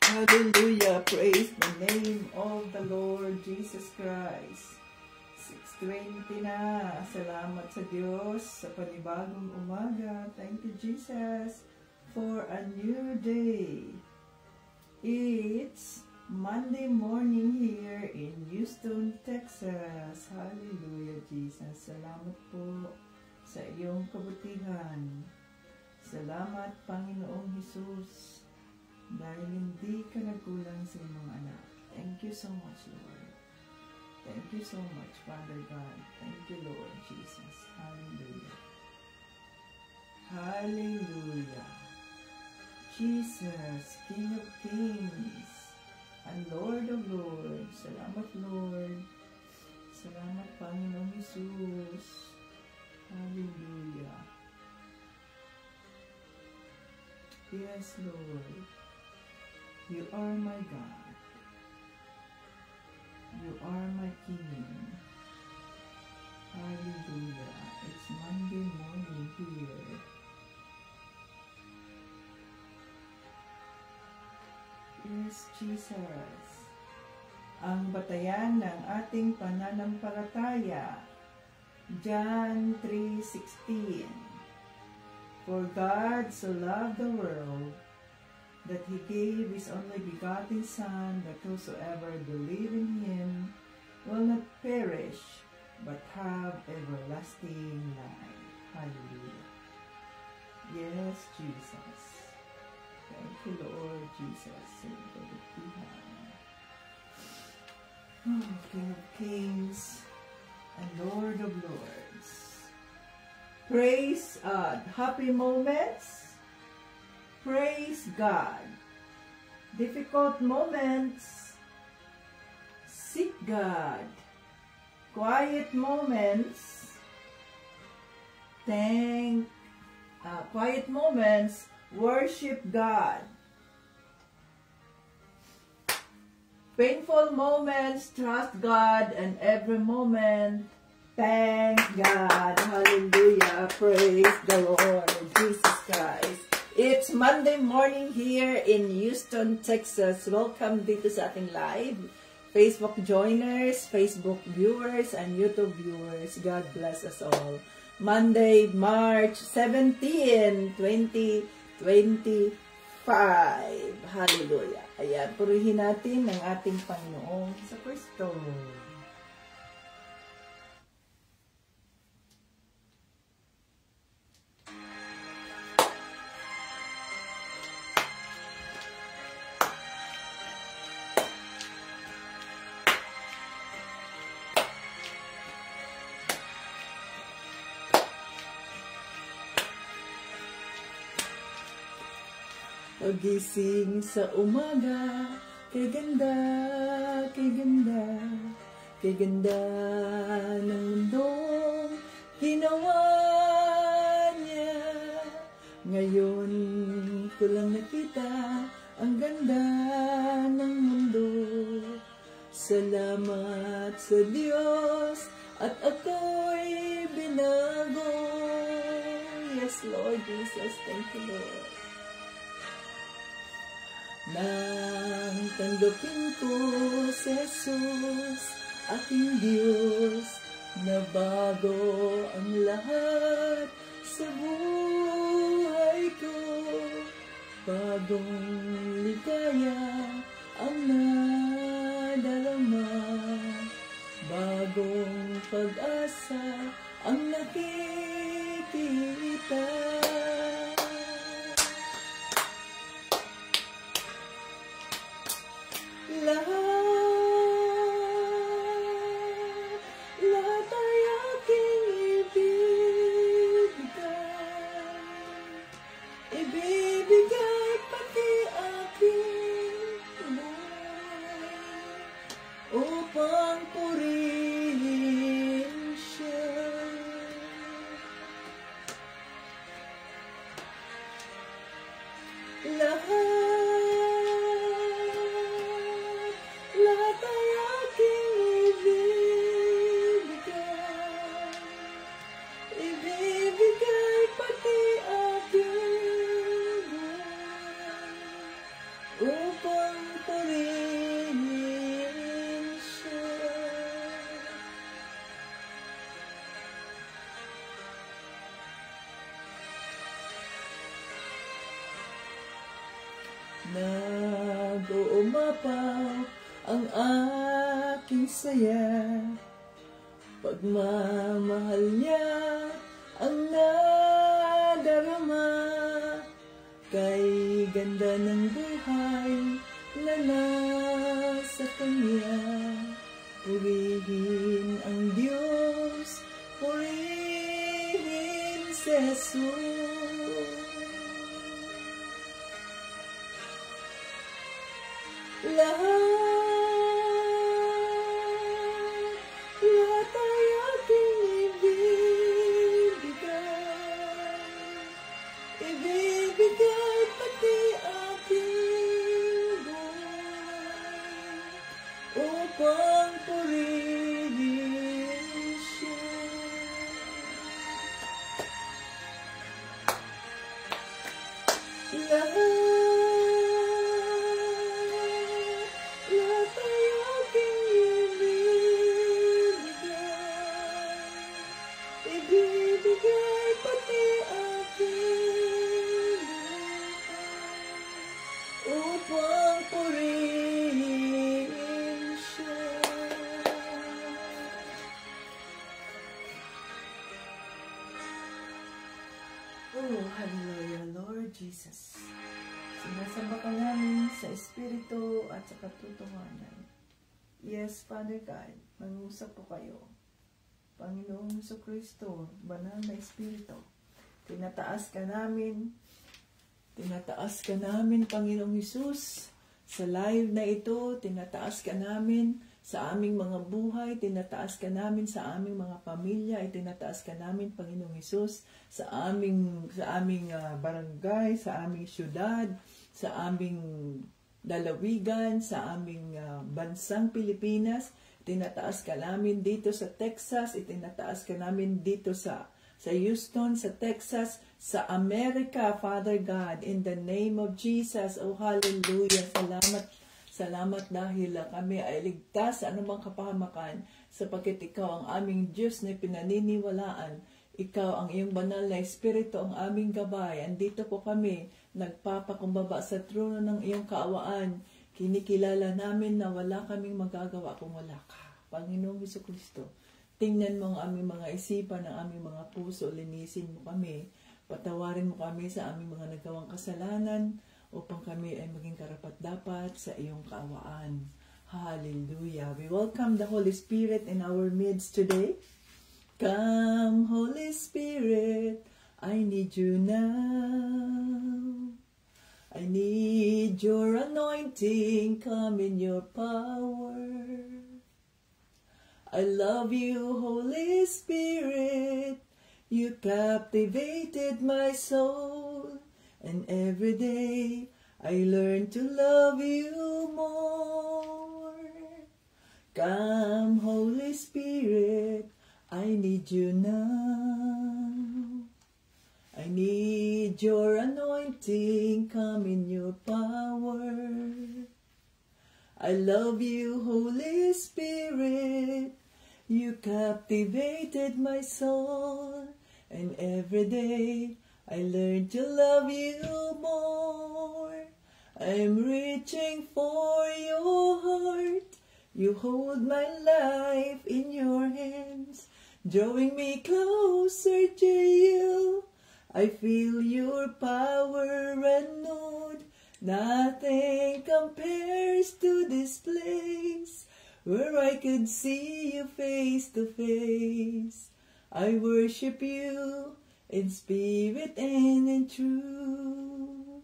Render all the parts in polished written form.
Hallelujah. Praise the name of the Lord Jesus Christ. 6:20 na. Salamat sa Diyos sa panibagong umaga. Thank you, Jesus, for a new day. It's Monday morning here in Houston, Texas. Hallelujah, Jesus. Salamat po sa iyong kabutihan. Salamat, Panginoong Jesus, dahil hindi ka nagkulang sa iyong mga anak. Thank you so much, Lord. Thank you so much, Father God. Thank you, Lord Jesus. Hallelujah. Hallelujah. Jesus, King of Kings, and Lord of Lords. Salamat, Lord. Salamat, Panginoong Jesus. Hallelujah. Yes, Lord. You are my God. You are my King. Hallelujah. It's Monday morning here. Yes, Jesus. Ang batayan ng ating pananampalataya. John 3:16. For God so loved the world that He gave His only begotten Son, that whosoever believe in Him will not perish, but have everlasting life. Hallelujah. Yes, Jesus. Thank you, Lord Jesus. Oh, King of Kings and Lord of Lords. Praise God. Happy moments. Praise God. Difficult moments. Seek God. Quiet moments. Quiet moments. Worship God. Painful moments, trust God, and every moment, thank God. Hallelujah. Praise the Lord Jesus Christ. It's Monday morning here in Houston, Texas. Welcome dito sa ating live. Facebook joiners, Facebook viewers, and YouTube viewers. God bless us all. Monday, March 17, 2025. Hallelujah. Ayan, purihin natin ng ating Panginoong sa Kristo. Pagising sa umaga, kay ganda, kay ganda, kay ganda ng mundong ginawa niya. Ngayon ko lang nakita ang ganda ng mundo. Salamat sa Diyos at ako'y binago. Yes, Lord Jesus, thank you, Lord. Nang tanggapin ko si Jesus, aking Diyos, na bago ang lahat sa buhay ko. Bagong ligaya ang nadarama, bagong pag-asa ang nakikita. Lahat ay aking ibibigay pati aking buhay upang purihin siya. Lahat upang purihin siya. Nag-uumapaw ang aking saya, pagmamahal niya ang nadarama, kay ganda ng buhay na nasa kanya. Purihin ang Diyos, purihin si Jesus. Lahat ay aking ibibigay pati aking buhay, upang purihin siya. Lahat ay aking ibibigay pati aking buhay, upang purihin siya. Oh, hallelujah, Lord Jesus. Sinasamba ka namin sa Espiritu at sa katotohanan. Yes, Father God, mangusap po kayo. Panginoong Jesucristo, banal na Espiritu, tinataas ka namin, Panginoong Jesus, sa live na ito, tinataas ka namin sa aming mga buhay, tinataas ka namin sa aming mga pamilya, tinataas ka namin, Panginoong Jesus, sa aming barangay, sa aming syudad, sa aming dalawigan, sa aming bansang Pilipinas. Tinataas ka namin dito sa Texas, itinataas ka namin dito sa Houston, sa Texas, sa Amerika, Father God, in the name of Jesus. Oh, hallelujah. Salamat dahil kami ay ligtas sa anumang kapahamakan, sapagkat ikaw ang aming Diyos na pinaniniwalaan. Ikaw ang iyong banal na Espiritu ang aming gabay. Andito po kami, nagpapakumbaba sa trono ng iyong kaawaan. Kinikilala namin na wala kaming magagawa kung wala ka. Panginoong Jesucristo, tingnan mo ang aming mga isipan, ang aming mga puso, linisin mo kami. Patawarin mo kami sa aming mga nagawang kasalanan upang kami ay maging karapat-dapat sa iyong kaawaan. Hallelujah. We welcome the Holy Spirit in our midst today. Come, Holy Spirit, I need you now. I need your anointing, come in your power. I love you, Holy Spirit, you captivated my soul, and every day I learn to love you more. Come, Holy Spirit, I need you now. I need your anointing, come in your power. I love you, Holy Spirit, you captivated my soul, and every day I learn to love you more. I'm reaching for your heart, you hold my life in your hands, drawing me closer to you. I feel your power renewed. Nothing compares to this place where I could see you face to face. I worship you in spirit and in truth.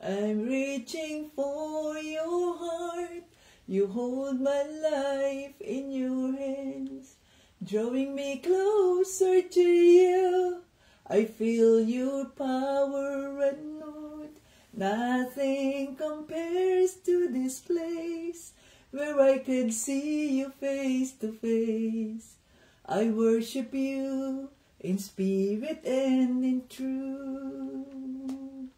I'm reaching for your heart. You hold my life in your hands, drawing me closer to you. I feel your power renewed. Nothing compares to this place where I could see you face to face. I worship you in spirit and in truth.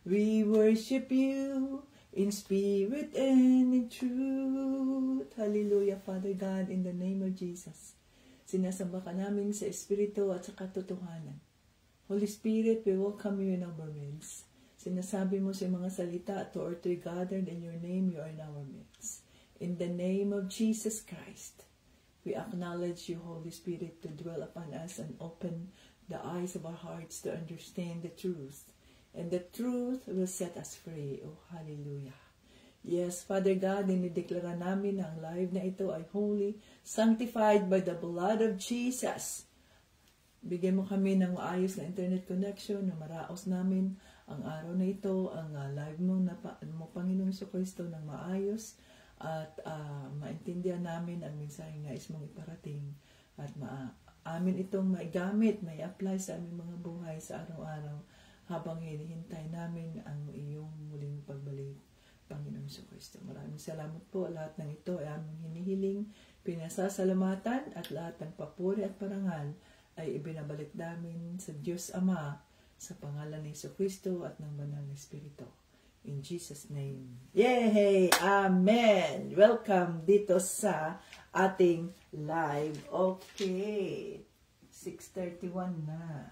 We worship you in spirit and in truth. Hallelujah, Father God, in the name of Jesus. Sinasamba ka namin sa Espiritu at sa katotohanan. Holy Spirit, we welcome you in our midst. Sinasabi mo sa mga salita, 2 or 3 gathered in your name, you are in our midst. In the name of Jesus Christ, we acknowledge you, Holy Spirit, to dwell upon us and open the eyes of our hearts to understand the truth. And the truth will set us free. Oh, hallelujah. Yes, Father God, dinideklara namin na ang live na ito ay holy, sanctified by the blood of Jesus. Bigyan mo kami ng maayos na internet connection na maraos namin ang araw na ito, ang live mo, Panginoong Jesucristo, ng maayos at maintindihan namin ang mensahe na is mong iparating at amin itong maigamit, may apply sa aming mga buhay sa araw-araw habang hinihintay namin ang iyong muling pagbalik, Panginoong Jesucristo. Maraming salamat po. Lahat ng ito ay aming hinihiling, pinasasalamatan at lahat ng papuri at parangal ay ibinabalik namin sa Diyos Ama sa pangalan ni Jesucristo at ng Banal na Espiritu. In Jesus' name. Yay! Amen! Welcome dito sa ating live. Okay. 6:31 na.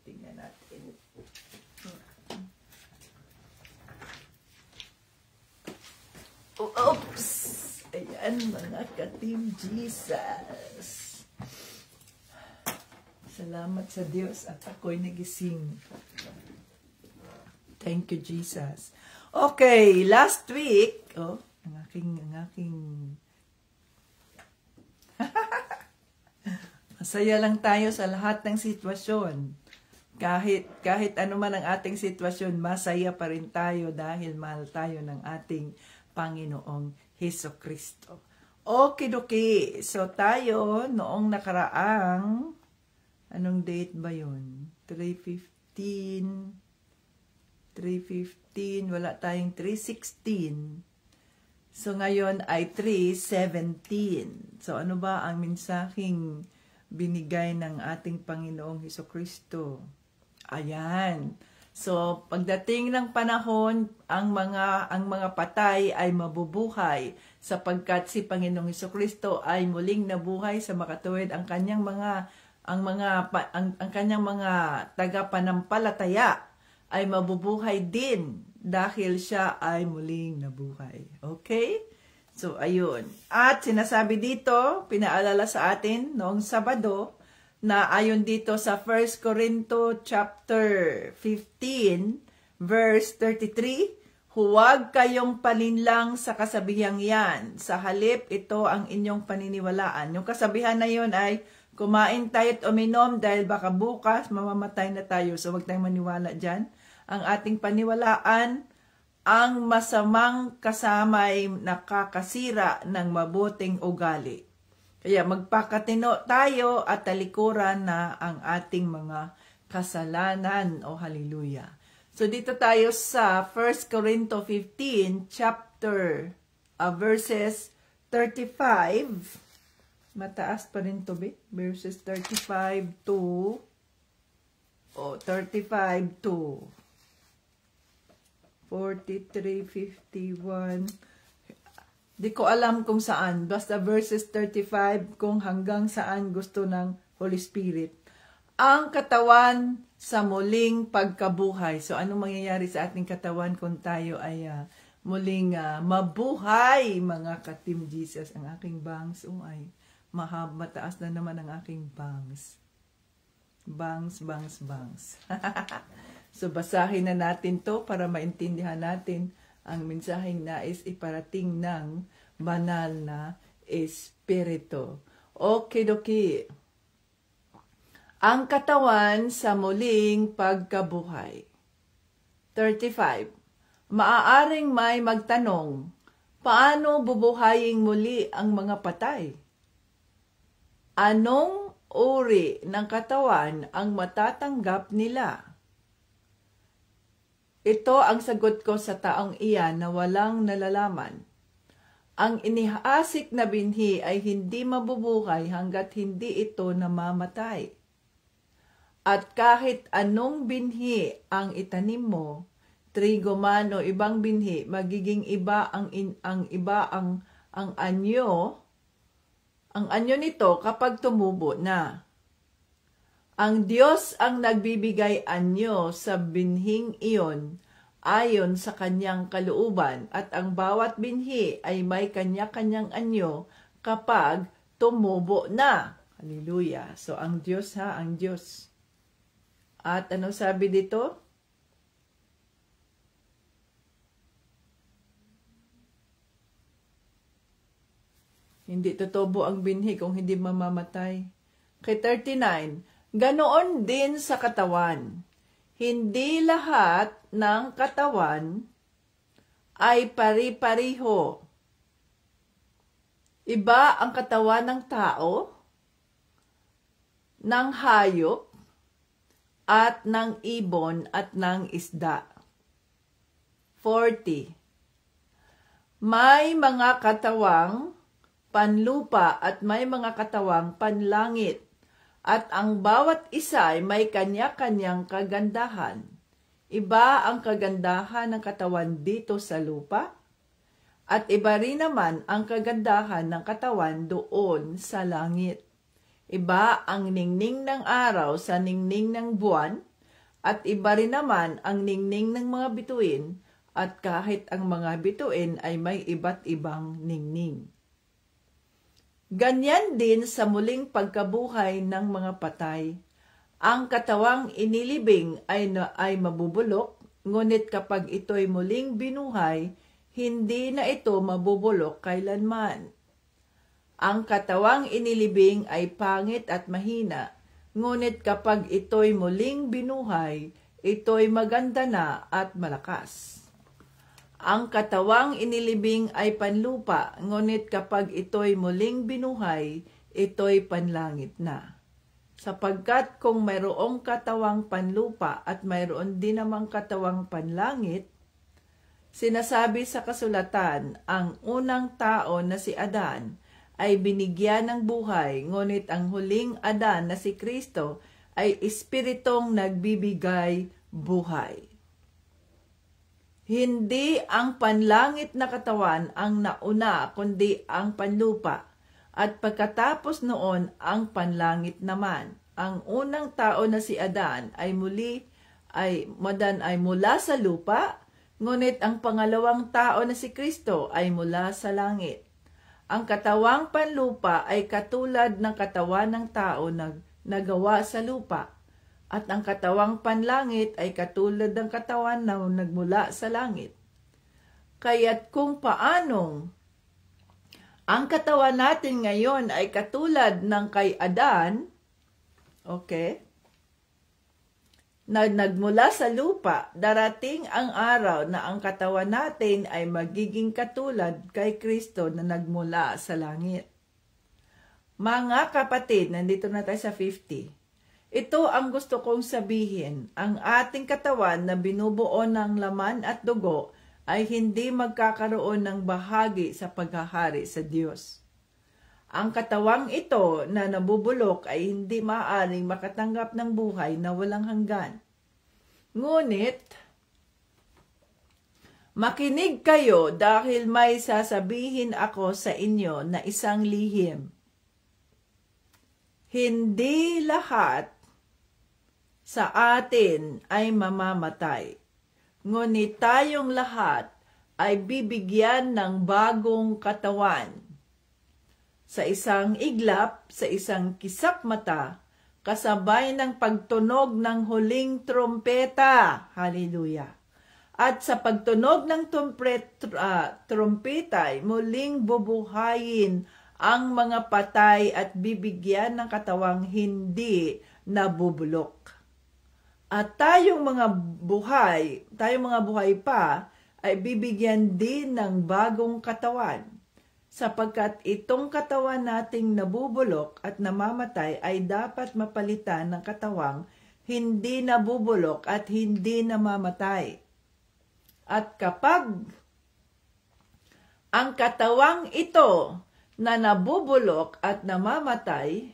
Tingnan natin. Oops! Ayan, mga ka-Team Jesus. Salamat sa Diyos at ako'y nagising. Thank you, Jesus. Okay, last week, ang aking masaya lang tayo sa lahat ng sitwasyon. Kahit ano man ang ating sitwasyon, masaya pa rin tayo dahil mahal tayo ng ating Panginoong Jesucristo. Okidoki. So tayo, noong nakaraang, anong date ba yun? 3:15, wala tayong 3:16. So ngayon ay 3:17. So ano ba ang mensaheng binigay ng ating Panginoong Jesucristo? Ayan. So pagdating ng panahon, ang mga patay ay mabubuhay sapagkat si Panginoong Jesucristo ay muling nabuhay sa makatuwid ang kanyang mga tagapanampalataya ay mabubuhay din dahil siya ay muling nabuhay. Okay? So, ayun. At sinasabi dito, pinaalala sa atin noong Sabado, na ayon dito sa 1 Corinto chapter 15, verse 33, huwag kayong palinlang sa kasabihang yan. Sa halip, ito ang inyong paniniwalaan. Yung kasabihan na yun ay, kumain tayo at uminom dahil baka bukas mamamatay na tayo. So, huwag tayong maniwala dyan. Ang ating paniwalaan, ang masamang kasama ay nakakasira ng mabuting ugali. Kaya magpakatino tayo at talikuran na ang ating mga kasalanan. O hallelujah. So dito tayo sa 1 Corinto 15 chapter verses 35. Mataas pa rin to, verses 35 to 43, 51. Di ko alam kung saan. Basta verses 35 kung hanggang saan gusto ng Holy Spirit. Ang katawan sa muling pagkabuhay. So, anong mangyayari sa ating katawan kung tayo ay muling mabuhay, mga ka-Team Jesus? Ang aking bangs, ay mataas na naman ang aking bangs. Bangs. So, basahin na natin to para maintindihan natin ang mensaheng nais iparating ng banal na Espiritu. Okidoki. Ang katawan sa muling pagkabuhay. 35. Maaaring may magtanong, paano bubuhayin muli ang mga patay? Anong uri ng katawan ang matatanggap nila? Ito ang sagot ko sa taong iyan na walang nalalaman. Ang inihasik na binhi ay hindi mabubuhay hanggat hindi ito namamatay. At kahit anong binhi ang itanim mo, trigo man o ibang binhi, magiging iba ang anyo. Ang anyo nito kapag tumubo na. Ang Diyos ang nagbibigay anyo sa binhing iyon ayon sa kanyang kalooban, at ang bawat binhi ay may kanya-kanyang anyo kapag tumubo na. Hallelujah. So, ang Diyos ang Diyos. At ano sabi dito? Hindi tutubo ang binhi kung hindi mamamatay. Kay 39, ganoon din sa katawan. Hindi lahat ng katawan ay pari-pariho. Iba ang katawan ng tao, ng hayop, at ng ibon at ng isda. 40. May mga katawang panlupa at may mga katawang panlangit, at ang bawat isa ay may kanya-kanyang kagandahan. Iba ang kagandahan ng katawan dito sa lupa, at iba rin naman ang kagandahan ng katawan doon sa langit. Iba ang ningning ng araw sa ningning ng buwan, at iba rin naman ang ningning ng mga bituin, at kahit ang mga bituin ay may iba't ibang ningning. Ganyan din sa muling pagkabuhay ng mga patay. Ang katawang inilibing ay mabubulok, ngunit kapag ito'y muling binuhay, hindi na ito mabubulok kailanman. Ang katawang inilibing ay pangit at mahina, ngunit kapag ito'y muling binuhay, ito'y maganda na at malakas. Ang katawang inilibing ay panlupa, ngunit kapag ito'y muling binuhay, ito'y panlangit na. Sapagkat kung mayroong katawang panlupa at mayroon din namang katawang panlangit, sinasabi sa kasulatan, ang unang tao na si Adan ay binigyan ng buhay, ngunit ang huling Adan na si Kristo ay espiritong nagbibigay buhay. Hindi ang panlangit na katawan ang nauna, kundi ang panlupa, at pagkatapos noon ang panlangit naman. Ang unang tao na si Adan ay mula sa lupa, ngunit ang pangalawang tao na si Kristo ay mula sa langit. Ang katawang panlupa ay katulad ng katawan ng tao na nagawa sa lupa, at ang katawang panlangit ay katulad ng katawan na nagmula sa langit. Kaya't kung paanong ang katawan natin ngayon ay katulad ng kay Adan, na nagmula sa lupa, darating ang araw na ang katawan natin ay magiging katulad kay Kristo na nagmula sa langit. Mga kapatid, nandito na tayo sa 50. Ito ang gusto kong sabihin, ang ating katawan na binubuo ng laman at dugo ay hindi magkakaroon ng bahagi sa paghahari sa Diyos. Ang katawang ito na nabubulok ay hindi maaaring makatanggap ng buhay na walang hanggan. Ngunit, makinig kayo dahil may sasabihin ako sa inyo na isang lihim. Hindi lahat sa atin ay mamamatay, ngunit tayong lahat ay bibigyan ng bagong katawan. Sa isang iglap, sa isang kisap mata, kasabay ng pagtunog ng huling trompeta. Hallelujah! At sa pagtunog ng trompeta, muling bubuhayin ang mga patay at bibigyan ng katawang hindi nabubulok. At tayong mga buhay pa ay bibigyan din ng bagong katawan, sapagkat itong katawan nating nabubulok at namamatay ay dapat mapalitan ng katawang hindi nabubulok at hindi namamatay. At kapag ang katawang ito na nabubulok at namamatay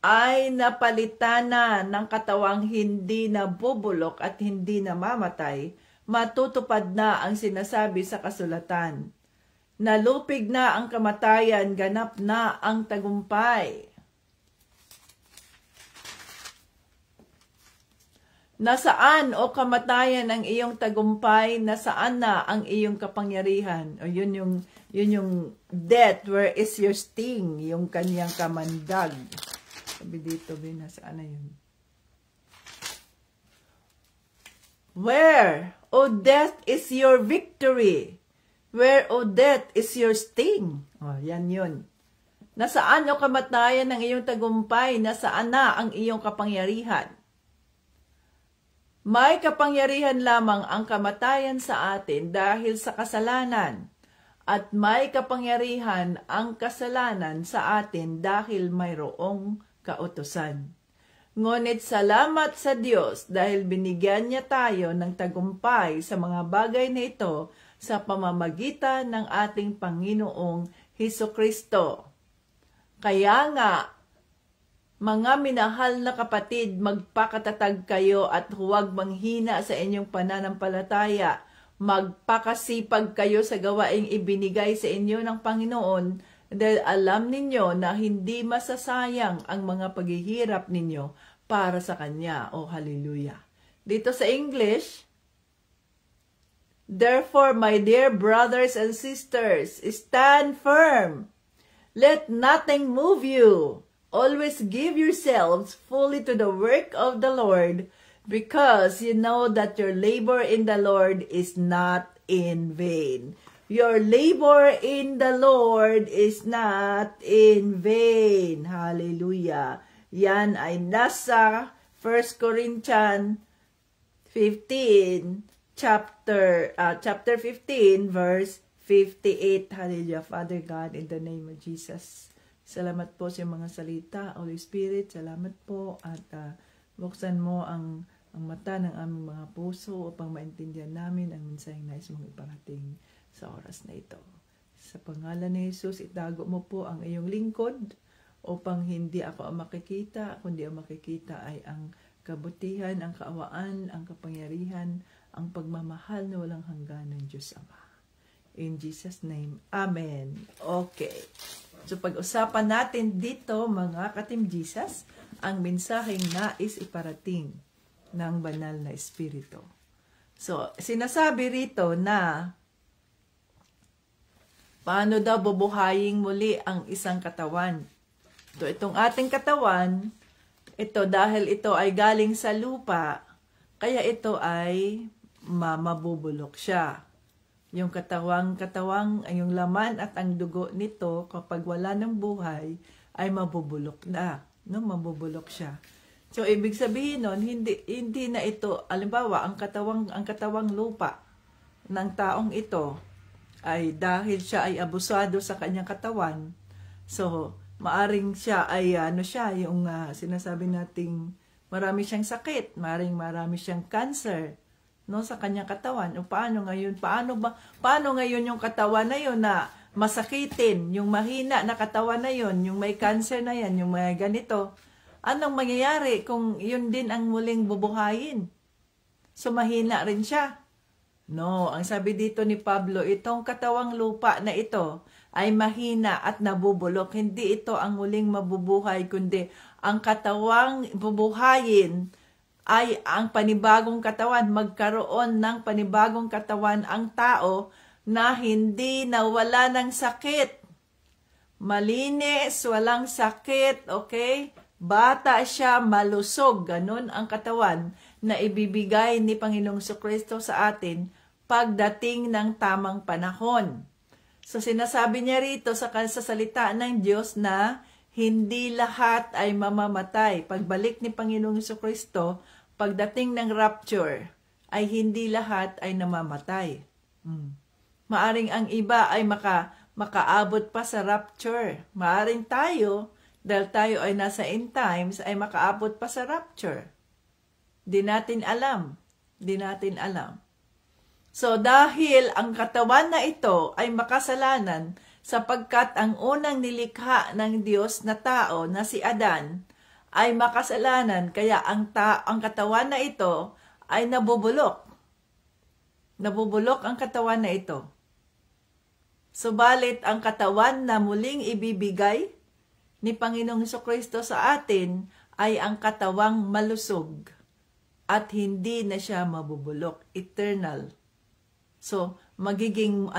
ay napalitan na ng katawang hindi nabubulok at hindi namamatay, matutupad na ang sinasabi sa kasulatan. Nalupig na ang kamatayan, ganap na ang tagumpay. Nasaan o kamatayan ang iyong tagumpay? Nasaan na ang iyong kapangyarihan? O yun yung death, where is your sting? Yung kanyang kamandag. Sabi dito, nasaan na yun? Where, O death, is your victory? Where, O death, is your sting? O, yan yun. Nasaan o kamatayan ng iyong tagumpay? Nasaan na ang iyong kapangyarihan? May kapangyarihan lamang ang kamatayan sa atin dahil sa kasalanan, at may kapangyarihan ang kasalanan sa atin dahil mayroong kautusan. Ngunit salamat sa Diyos dahil binigyan niya tayo ng tagumpay sa mga bagay na ito sa pamamagitan ng ating Panginoong Hesukristo. Kaya nga, mga minahal na kapatid, magpakatatag kayo at huwag manghina sa inyong pananampalataya. Magpakasipag kayo sa gawaing ibinigay sa inyo ng Panginoon dahil alam ninyo na hindi masasayang ang mga paghihirap ninyo para sa Kanya. Oh, hallelujah. Dito sa English, therefore, my dear brothers and sisters, stand firm. Let nothing move you. Always give yourselves fully to the work of the Lord, because you know that your labor in the Lord is not in vain. Your labor in the Lord is not in vain. Hallelujah. Yan ay nasa 1 Corinthians 15, chapter 15, verse 58. Hallelujah. Father God, in the name of Jesus, salamat po sa mga salita. Holy Spirit, salamat po at buksan mo ang mata ng aming mga puso upang maintindihan namin ang mensaheng nais mong iparating sa oras na ito. Sa pangalan ni Jesus, itago mo po ang iyong lingkod upang hindi ako ang makikita, kundi ang makikita ay ang kabutihan, ang kaawaan, ang kapangyarihan, ang pagmamahal na walang hanggan ng Diyos Ama. In Jesus' name, Amen. Okay. So pag-usapan natin dito, mga ka-Team Jesus, ang mensaheng nais iparating ng banal na Espiritu. So, sinasabi rito na paano daw bubuhayin muli ang isang katawan. So, itong ating katawan, ito dahil ito ay galing sa lupa, kaya ito ay mabubulok siya. Yung yung laman at ang dugo nito, kapag wala ng buhay, ay mabubulok na. No? Mabubulok siya. So, ibig sabihin nun, hindi na ito, alimbawa, ang katawang lupa ng taong ito, ay dahil siya ay abusado sa kanyang katawan, so, maaring siya ay, yung sinasabi nating, marami siyang sakit, marami siyang cancer, no, sa kanyang katawan. O paano ngayon yung katawan na yun na masakitin, yung mahina na katawan na yun, yung may cancer na yan, yung may ganito. Anong mangyayari kung yun din ang muling bubuhayin? So mahina rin siya. No, ang sabi dito ni Pablo, itong katawang lupa na ito ay mahina at nabubulok. Hindi ito ang muling mabubuhay, kundi ang katawang bubuhayin ay ang panibagong katawan, magkaroon ng panibagong katawan ang tao na hindi nawala ng sakit. Malinis, walang sakit, okay? Bata siya, malusog, ganun ang katawan na ibibigay ni Panginoong Jesucristo sa atin pagdating ng tamang panahon. So sinasabi niya rito sa salita ng Diyos na hindi lahat ay mamamatay. Pagbalik ni Panginoong Jesucristo, pagdating ng rapture, ay hindi lahat ay namamatay. Maaring ang iba ay makaabot pa sa rapture. Maaring tayo, dahil tayo ay nasa end times, ay makaabot pa sa rapture. Di natin alam. So dahil ang katawan na ito ay makasalanan, sapagkat ang unang nilikha ng Diyos na tao na si Adan ay makasalanan, kaya ang katawan na ito ay nabubulok. Nabubulok ang katawan na ito. Subalit ang katawan na muling ibibigay ni Panginoong Jesucristo sa atin ay ang katawang malusog at hindi na siya mabubulok, eternal. So, magiging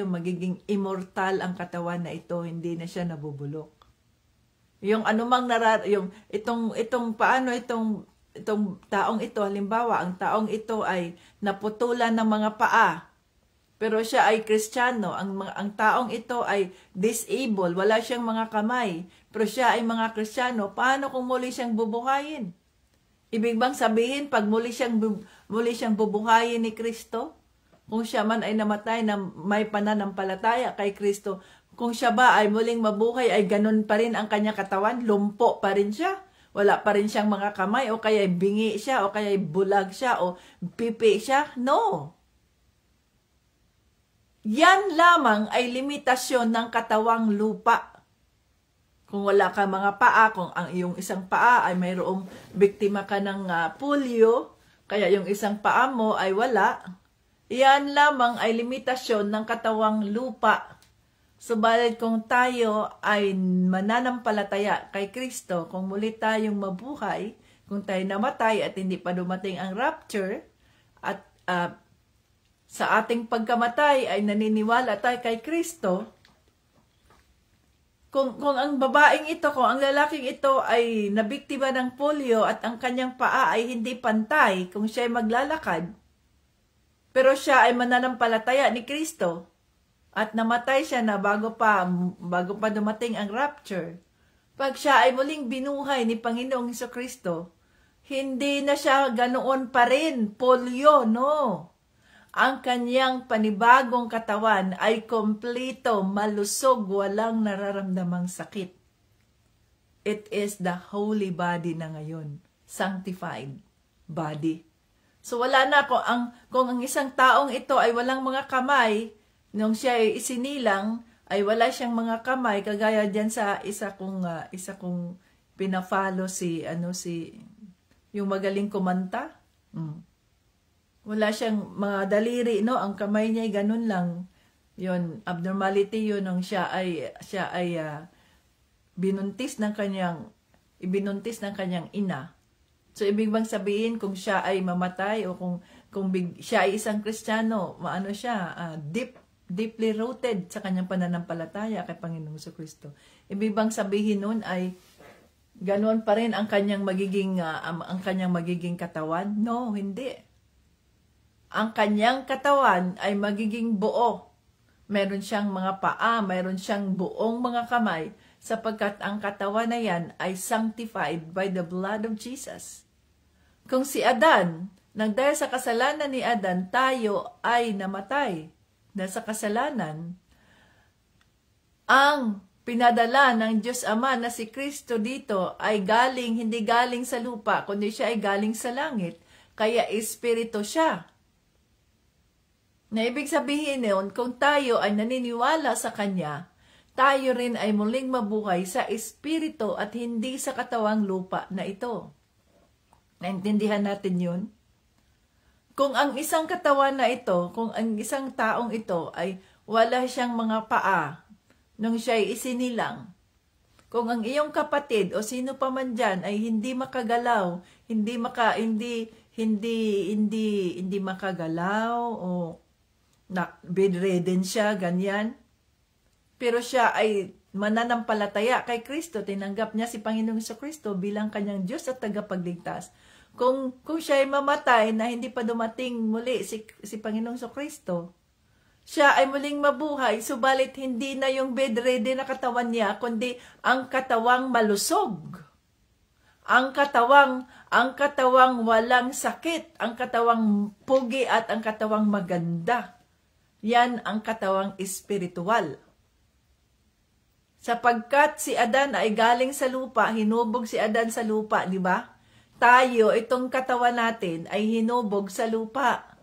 magiging immortal ang katawan na ito, hindi na siya nabubulok. Yung anumang itong taong ito, halimbawa, ang taong ito ay naputulan ng mga paa, pero siya ay Kristiyano, ang taong ito ay disabled, wala siyang mga kamay, pero siya ay mga Kristiyano, paano kung muli siyang bubuhayin? Ibig bang sabihin, pag muli siyang bubuhayin ni Kristo, kung siya man ay namatay na may pananampalataya kay Kristo, kung siya ba ay muling mabuhay, ay ganun pa rin ang kanya katawan, lumpo pa rin siya, wala pa rin siyang mga kamay, o kaya bingi siya, o kaya bulag siya, o pipi siya? No! Yan lamang ay limitasyon ng katawang lupa. Kung wala ka mga paa, kung ang iyong isang paa ay mayroong biktima ka ng polio, kaya yung isang paa mo ay wala, yan lamang ay limitasyon ng katawang lupa. Subalit kung tayo ay mananampalataya kay Kristo, kung muli tayong mabuhay, kung tayo namatay at hindi pa dumating ang rapture, at sa ating pagkamatay ay naniniwala tayo kay Kristo, kung ang babaeng ito, kung ang lalaking ito ay nabiktima ng polio at ang kanyang paa ay hindi pantay, kung siya ay maglalakad, pero siya ay mananampalataya ni Kristo, at namatay siya na bago pa dumating ang rapture, pag siya ay muling binuhay ni Panginoong Jesucristo, hindi na siya ganoon pa rin polio, no. Ang kanyang panibagong katawan ay kompleto, malusog, walang nararamdamang sakit. It is the holy body na ngayon, sanctified body. So wala na kung ang isang taong ito ay walang mga kamay, nung siya ay isinilang, ay wala siyang mga kamay, kagaya diyan sa isa kong pina-follow yung magaling kumanta. Wala siyang mga daliri, no? Ang kamay niya ay ganun lang. Yun, abnormality yun nung siya ay ibinuntis ng kanyang ina. So, ibig bang sabihin, kung siya ay mamatay o kung siya ay isang Kristiyano, deeply rooted sa kanyang pananampalataya kay Panginoong Jesucristo. Ibig bang sabihin nun ay ganoon pa rin ang kanyang magiging katawan? No, hindi. Ang kanyang katawan ay magiging buo. Meron siyang mga paa, meron siyang buong mga kamay, sapagkat ang katawan na yan ay sanctified by the blood of Jesus. Kung si Adan, dahil sa kasalanan ni Adan, tayo ay namatay. Dahil sa kasalanan, ang pinadala ng Diyos Ama na si Kristo dito ay hindi galing sa lupa, kundi siya ay galing sa langit. Kaya espiritu siya. Na ibig sabihin noon, kung tayo ay naniniwala sa Kanya, tayo rin ay muling mabuhay sa espiritu at hindi sa katawang lupa na ito. Naintindihan natin yun? Kung ang isang katawan na ito, kung ang isang taong ito ay wala siyang mga paa nung siya ay isinilang, kung ang iyong kapatid o sino pa man dyan ay hindi makagalaw, hindi makagalaw o bedridden siya, ganyan. Pero siya ay mananampalataya kay Kristo, tinanggap niya si Panginoong Jesucristo bilang kanyang Diyos at tagapagligtas. Kung siya ay mamatay na hindi pa dumating muli si Panginoong Jesucristo, siya ay muling mabuhay, subalit hindi na yung bedridden na katawan niya, kundi ang katawang malusog. Ang katawang walang sakit, ang katawang pugi at ang katawang maganda. Yan ang katawang espiritual. Sapagkat si Adan ay galing sa lupa, hinubog si Adan sa lupa, di ba? Tayo, itong katawan natin ay hinubog sa lupa.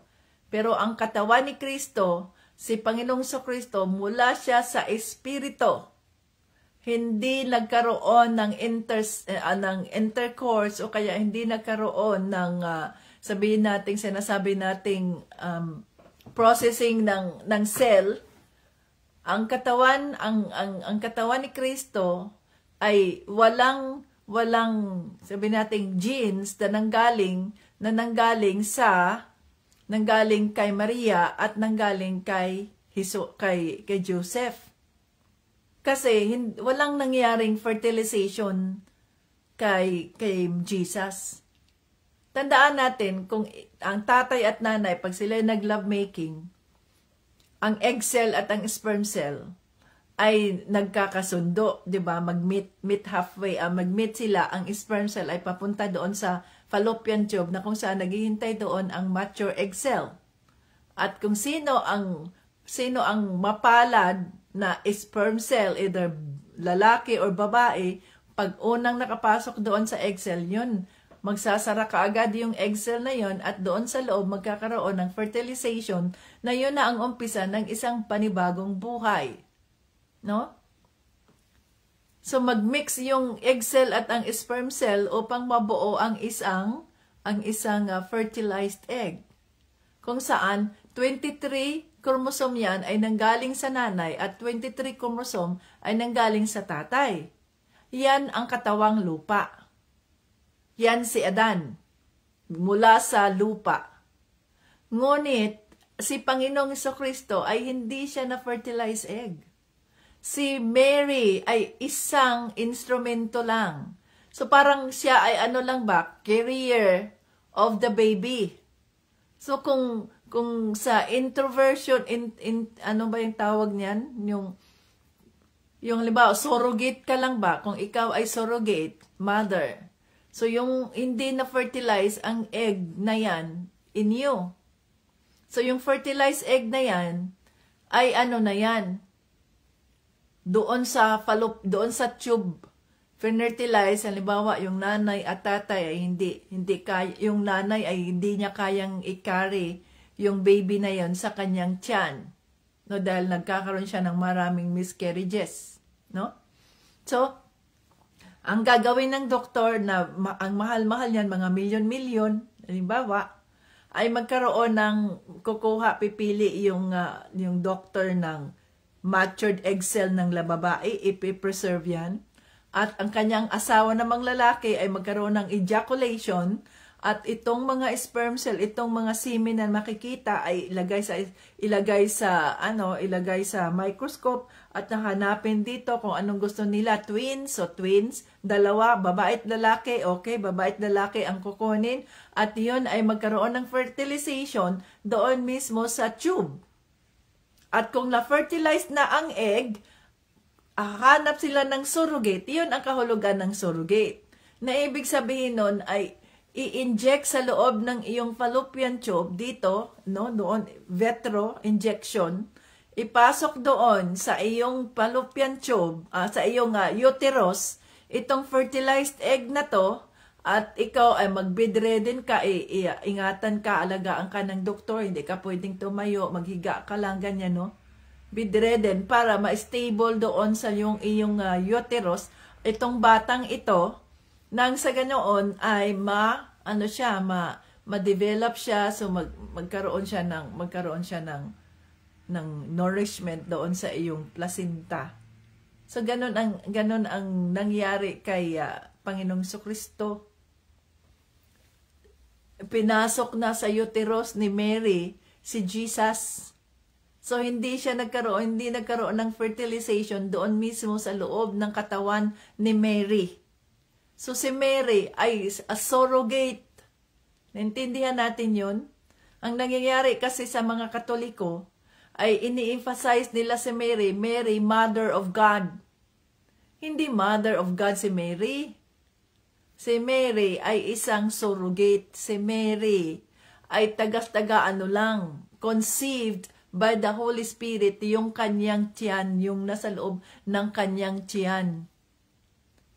Pero ang katawan ni Kristo, si Panginoong Jesucristo, mula siya sa espiritu. hindi nagkaroon ng intercourse o kaya hindi nagkaroon ng sabihin nating sinasabi nating processing ng cell, ang katawan ni Kristo ay walang sabihin nating genes na nanggaling kay Maria at nanggaling kay Joseph. Kasi walang nangyaring fertilization kay Jesus. Tandaan natin, kung ang tatay at nanay, pag sila nag-lovemaking, ang egg cell at ang sperm cell ay nagkakasundo, di ba? Meet halfway, mag-meet sila, ang sperm cell ay papunta doon sa fallopian tube na kung saan naghihintay doon ang mature egg cell. At kung sino ang mapalad na sperm cell, either lalaki or babae, pag unang nakapasok doon sa egg cell, yun, magsasara kaagad yung egg cell na yon at doon sa loob magkakaroon ng fertilization na yun na ang umpisa ng isang panibagong buhay. No? So magmix yung egg cell at ang sperm cell upang mabuo ang isang fertilized egg. Kung saan 23 chromosome yan ay nanggaling sa nanay at 23 chromosome ay nanggaling sa tatay. Yan ang katawang lupa. Yan si Adan, mula sa lupa. Ngunit, si Panginoong Jesucristo ay hindi siya na-fertilized egg. Si Mary ay isang instrumento lang. So parang siya ay carrier of the baby. So kung sa introversion, ano ba yung tawag niyan? Yung halimbawa, surrogate ka lang ba? Kung ikaw ay surrogate mother, so yung hindi na-fertilize ang egg na yan in you. So yung fertilized egg na yan ay na yan? Doon sa tube, fertilize, halimbawa yung nanay at tatay ay hindi kaya, yung nanay ay hindi niya kayang i-carry yung baby na yon sa kanyang tiyan. No, dahil nagkakaroon siya ng maraming miscarriages, no? So, ang gagawin ng doktor na ang mahal-mahal niyan, mga milyon-milyon, halimbawa, ay magkaroon ng pipili yung doctor ng matured egg cell ng babae, ipipreserve yan. At ang kanyang asawa namang lalaki ay magkaroon ng ejaculation at itong mga sperm cell, itong mga semen na makikita ay ilagay sa microscope at hanapin dito kung anong gusto nila, twins, dalawa, babae at lalaki, okay, babae at lalaki ang kukunin at yun ay magkaroon ng fertilization doon mismo sa tube. At kung na-fertilize na ang egg, hanap sila ng surrogate. Yun ang kahulugan ng surrogate. Na ibig sabihin nun ay i-inject sa loob ng iyong fallopian tube dito, no, doon, vitro injection, ipasok doon sa iyong fallopian tube, sa iyong uterus, itong fertilized egg na to, at ikaw ay mag-bedridden ka, ingatan ka, alagaan ka ng doktor, hindi ka pwedeng tumayo, maghiga ka lang, ganyan, no? Bedridden para ma-stable doon sa iyong uterus, itong batang ito, nang sa ganoon ay ma-develop siya, so magkaroon siya ng nourishment doon sa iyong placenta. So ganon ang nangyari kay Panginoong Jesucristo. Pinasok na sa uterus ni Mary si Jesus. So hindi nagkaroon ng fertilization doon mismo sa loob ng katawan ni Mary. So si Mary ay a surrogate. Naintindihan natin yun? Ang nangyayari kasi sa mga Katoliko ay ini-emphasize nila si Mary, Mother of God. Hindi Mother of God si Mary. Si Mary ay isang surrogate. Si Mary ay conceived by the Holy Spirit, yung kanyang tiyan, yung nasa loob ng kanyang tiyan.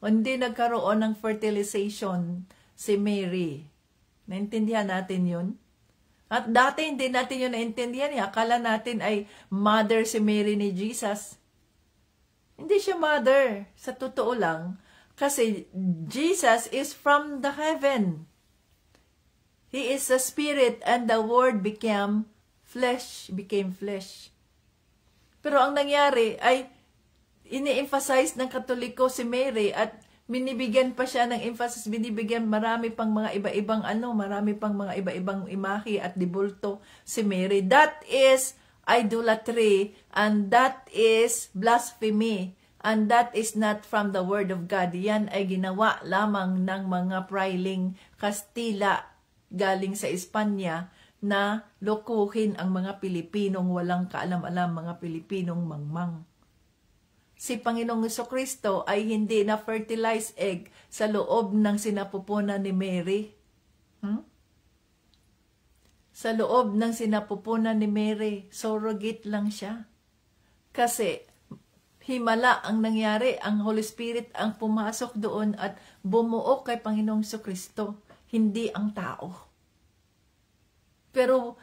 Hindi nagkaroon ng fertilization si Mary. Naintindihan natin yun? At dati hindi natin yun naintindihan. Akala natin ay mother si Mary ni Jesus. Hindi siya mother, sa totoo lang. Kasi Jesus is from the heaven. He is a spirit and the word became flesh. Pero ang nangyari ay ini-emphasize ng Katoliko si Mary at binibigyan pa siya ng emphasis, binibigyan marami pang mga iba-ibang marami pang mga iba-ibang imahe at dibulto si Mary. That is idolatry and that is blasphemy and that is not from the Word of God. Yan ay ginawa lamang ng mga priling Kastila galing sa Espanya na lokohin ang mga Pilipinong walang kaalam-alam, mga Pilipinong mangmang. Si Panginoong Jesucristo ay hindi na fertilized egg sa loob ng sinapupunan ni Mary. Sa loob ng sinapupunan ni Mary, surrogate lang siya. Kasi himala ang nangyari, ang Holy Spirit ang pumasok doon at bumuo kay Panginoong Jesucristo, hindi ang tao. Pero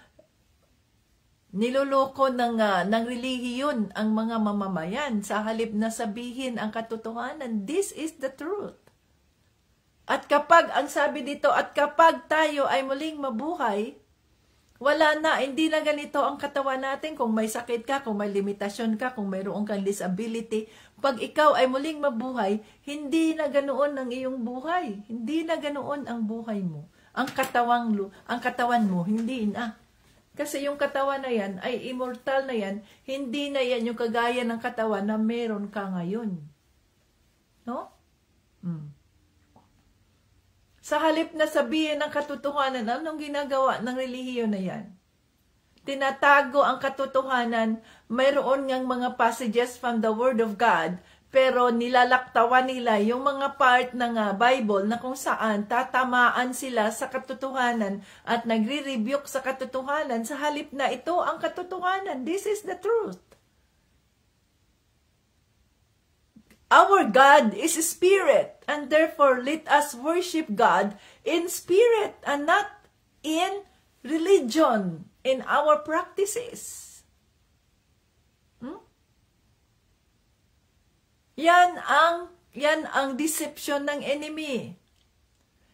niloloko ng relihiyon ang mga mamamayan sa halip na sabihin ang katotohanan. This is the truth. At kapag, ang sabi dito, at kapag tayo ay muling mabuhay, wala na, hindi na ganito ang katawan natin. Kung may sakit ka, kung may limitasyon ka, kung mayroon kang disability, pag ikaw ay muling mabuhay, hindi na ganoon ang iyong buhay. Hindi na ganoon ang buhay mo. Ang katawan mo, hindi na. Kasi yung katawan na yan ay immortal na yan, hindi na yan yung kagaya ng katawan na meron ka ngayon. No? Sa halip na sabihin ng katotohanan, anong ginagawa ng relihiyon na yan? Tinatago ang katotohanan, mayroon ngang mga passages from the Word of God, pero nilalaktawan nila yung mga part ng Bible na kung saan tatamaan sila sa katotohanan at nagre-rebuke sa katotohanan sa halip na ito ang katotohanan. This is the truth. Our God is a spirit and therefore let us worship God in spirit and not in religion, in our practices. Yan ang deception ng enemy.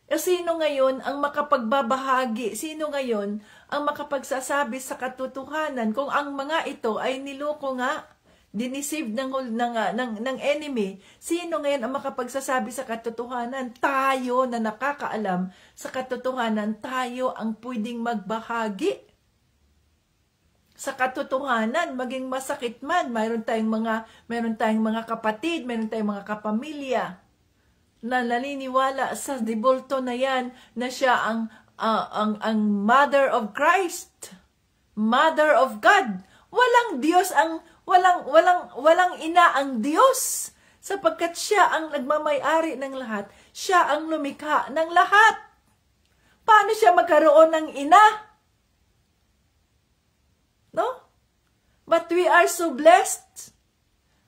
Sino ngayon ang makapagbabahagi? Sino ngayon ang makapagsasabi sa katotohanan kung ang mga ito ay niloko nga, diniceive ng enemy? Sino ngayon ang makapagsasabi sa katotohanan? Tayo na nakakaalam sa katotohanan, tayo ang pwedeng magbahagi sa katotohanan, maging masakit man. Mayroon tayong mga kapatid, mayroon tayong mga kapamilya na naniniwala sa dibulto na yan na siya ang Mother of Christ, Mother of God. Walang Diyos walang ina ang Diyos, sapagkat siya ang nagmamay-ari ng lahat, siya ang lumikha ng lahat. Paano siya magkaroon ng ina? No? But we are so blessed.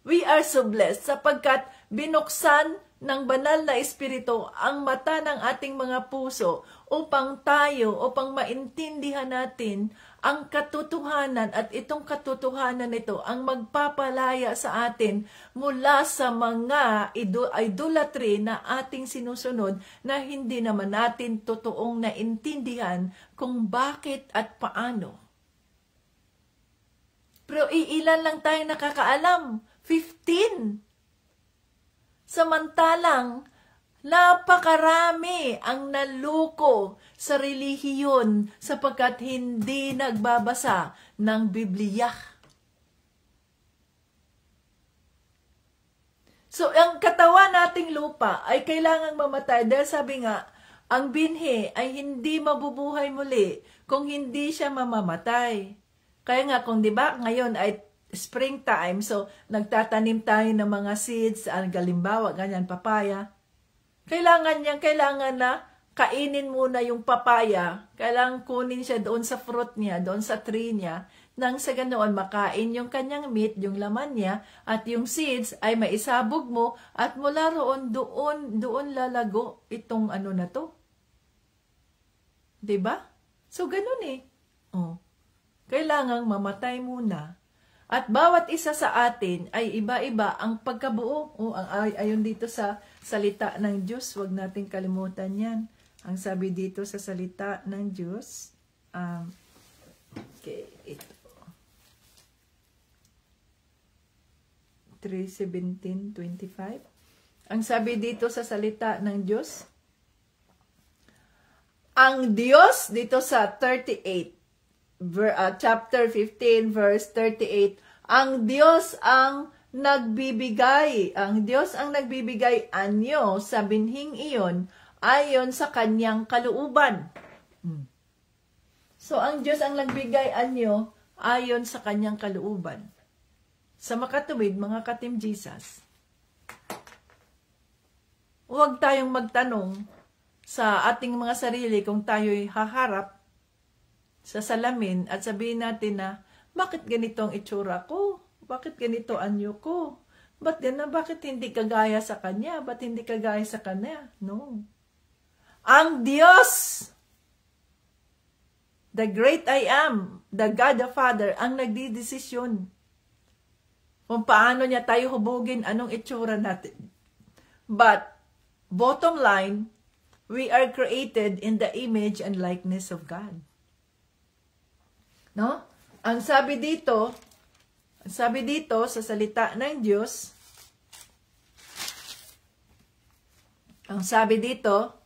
We are so blessed sapagkat binuksan ng banal na Espiritu ang mata ng ating mga puso upang maintindihan natin ang katotohanan at itong katotohanan ito ang magpapalaya sa atin mula sa mga idolatry na ating sinusunod na hindi naman natin totoong naintindihan kung bakit at paano. Pero iilan lang tayo nakakaalam, 15. Samantalang, napakarami ang naluko sa relihiyon sapagkat hindi nagbabasa ng Biblia. So, ang katawan nating lupa ay kailangang mamatay dahil sabi nga, ang binhi ay hindi mabubuhay muli kung hindi siya mamamatay. Kaya nga kung 'di ba ngayon ay springtime, so nagtatanim tayo ng mga seeds, galimbawa ganyan papaya. Kailangan na kainin muna yung papaya. Kailangan kunin siya doon sa fruit niya, doon sa tree niya, nang sa ganoon makain yung kanyang meat, yung laman niya, at yung seeds ay maisabog mo at mula roon doon lalago itong na to. 'Di ba? So ganun eh. Oh. Kailangang mamatay muna At bawat isa sa atin ay iba-iba ang pagkabuo. Ayon dito sa salita ng Diyos, huwag nating kalimutan yan. Ang sabi dito sa salita ng Diyos, okay, ito. 3:17-25. Ang sabi dito sa salita ng Diyos, ang Diyos dito sa 38, chapter 15, verse 38, ang Diyos ang nagbibigay, anyo sa binhing iyon ayon sa kanyang kalooban. So, ang Diyos ang nagbigay anyo ayon sa kanyang kalooban. Sa makatuwid, mga ka-Team Jesus, huwag tayong magtanong sa ating mga sarili kung tayo'y haharap sa salamin at sabihin natin na, bakit ganito ang itsura ko? Bakit ganito anyo ko? Bakit hindi kagaya sa kanya? Ba't hindi kagaya sa kanya? No. Ang Diyos, the great I am, the God the Father, ang nagdidesisyon kung paano niya tayo hubugin, anong itsura natin. But, bottom line, we are created in the image and likeness of God. No? Ang sabi dito sa salita ng Diyos, ang sabi dito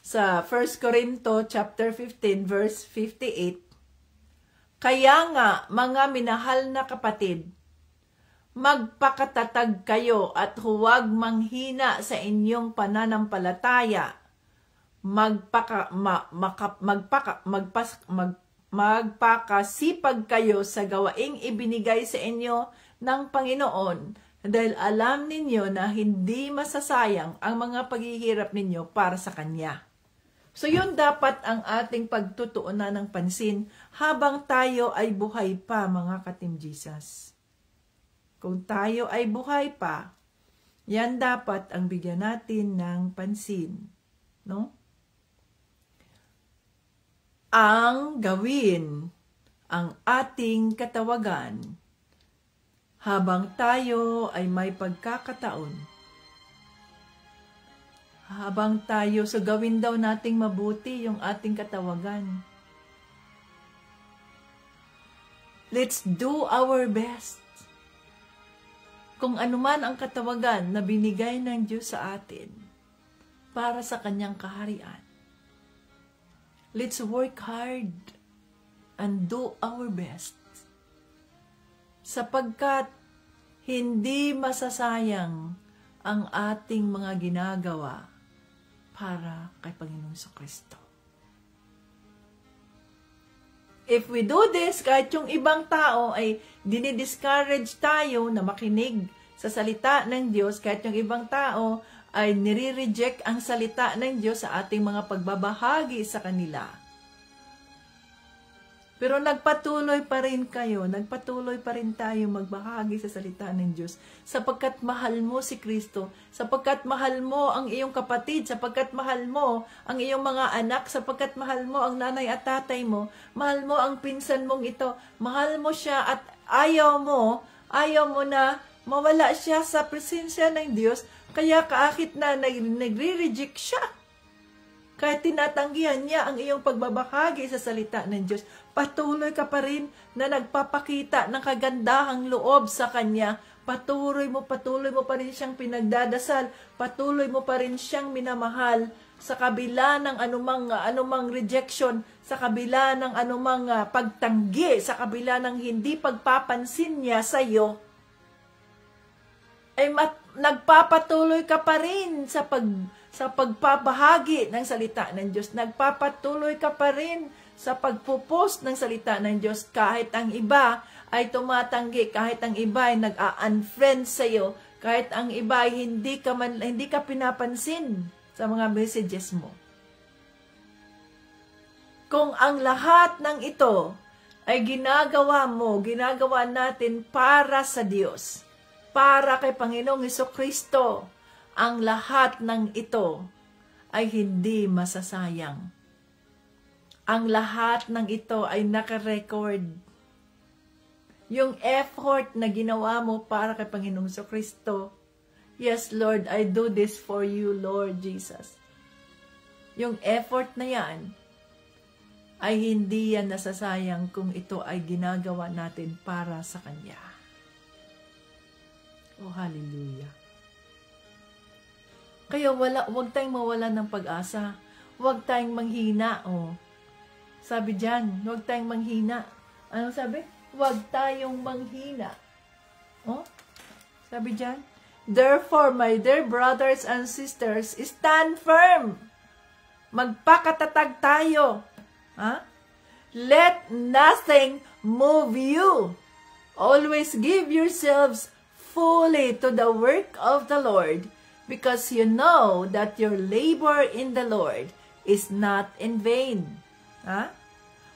sa 1 Corinto chapter 15 verse 58, kaya nga mga minahal na kapatid, magpakatatag kayo at huwag manghina sa inyong pananampalataya. Magpakasipag kayo sa gawaing ibinigay sa inyo ng Panginoon dahil alam ninyo na hindi masasayang ang mga paghihirap ninyo para sa Kanya. So yun dapat ang ating pagtutuunan ng pansin habang tayo ay buhay pa, mga ka-Team Jesus. Kung tayo ay buhay pa, yan dapat ang bigyan natin ng pansin. No? Ang gawin ang ating katawagan habang tayo ay may pagkakataon. Habang tayo, so gawin daw nating mabuti yung ating katawagan. Let's do our best. Kung anuman ang katawagan na binigay ng Diyos sa atin para sa Kanyang kaharian, let's work hard and do our best. Sapagkat hindi masasayang ang ating mga ginagawa para kay Panginoong Kristo. If we do this, kahit yung ibang tao ay dinidiscourage tayo na makinig sa salita ng Diyos, kahit yung ibang tao ay nire-reject ang salita ng Diyos sa ating mga pagbabahagi sa kanila. Pero nagpatuloy pa rin kayo, nagpatuloy pa rin tayo magbahagi sa salita ng Diyos sapagkat mahal mo si Kristo, sapagkat mahal mo ang iyong kapatid, sapagkat mahal mo ang iyong mga anak, sapagkat mahal mo ang nanay at tatay mo, mahal mo ang pinsan mong ito, mahal mo siya at ayaw mo na mawala siya sa presensya ng Diyos, kaya kahit na nagre-reject siya, kahit tinatanggihan niya ang iyong pagbabahagi sa salita ng Diyos, patuloy ka pa rin na nagpapakita ng kagandahang loob sa Kanya. Patuloy mo pa rin siyang pinagdadasal. Patuloy mo pa rin siyang minamahal sa kabila ng anumang rejection, sa kabila ng anumang pagtanggi, sa kabila ng hindi pagpapansin niya sa iyo. Ay nagpapatuloy ka pa rin sa pagpapahagi ng salita ng Diyos. Nagpapatuloy ka pa rin sa pagpupost ng salita ng Diyos kahit ang iba ay tumatanggi, kahit ang iba ay nag-unfriend sa iyo, kahit ang iba ay hindi ka pinapansin sa mga messages mo. Kung ang lahat ng ito ay ginagawa natin para sa Diyos, para kay Panginoong Jesucristo, ang lahat ng ito ay hindi masasayang. Ang lahat ng ito ay nakarecord Yung effort na ginawa mo para kay Panginoong Kristo. Yes, Lord, I do this for you, Lord Jesus. Yung effort na yan, ay hindi yan nasasayang kung ito ay ginagawa natin para sa Kanya. Oh, hallelujah. Kaya huwag tayong mawala ng pag-asa. Huwag tayong manghina. Oh. Sabi dyan, huwag tayong manghina. Anong sabi? Huwag tayong manghina. Oh? Sabi dyan, therefore, my dear brothers and sisters, stand firm. Magpakatatag tayo. Ha? Let nothing move you. Always give yourselves fully to the work of the Lord, because you know that your labor in the Lord is not in vain. Ha?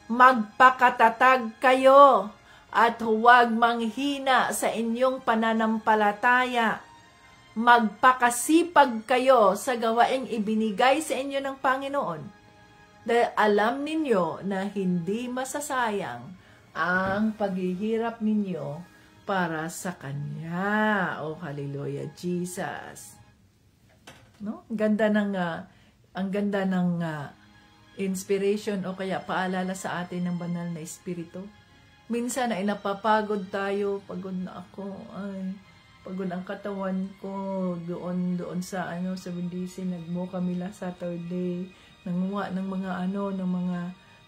Magpakatatag kayo at huwag manghina sa inyong pananampalataya. Magpakasipag kayo sa gawaing ibinigay sa inyo ng Panginoon. Dahil alam ninyo na hindi masasayang ang paghihirap ninyo para sa Kanya. Oh, hallelujah, Jesus. No? Ang ganda ng inspiration o kaya paalala sa atin ng banal na Espiritu. Minsan ay napapagod tayo, pagod na ako, ay pagod ang katawan ko doon sa sa Bundisi, nagmo kami last Saturday, nanguha ng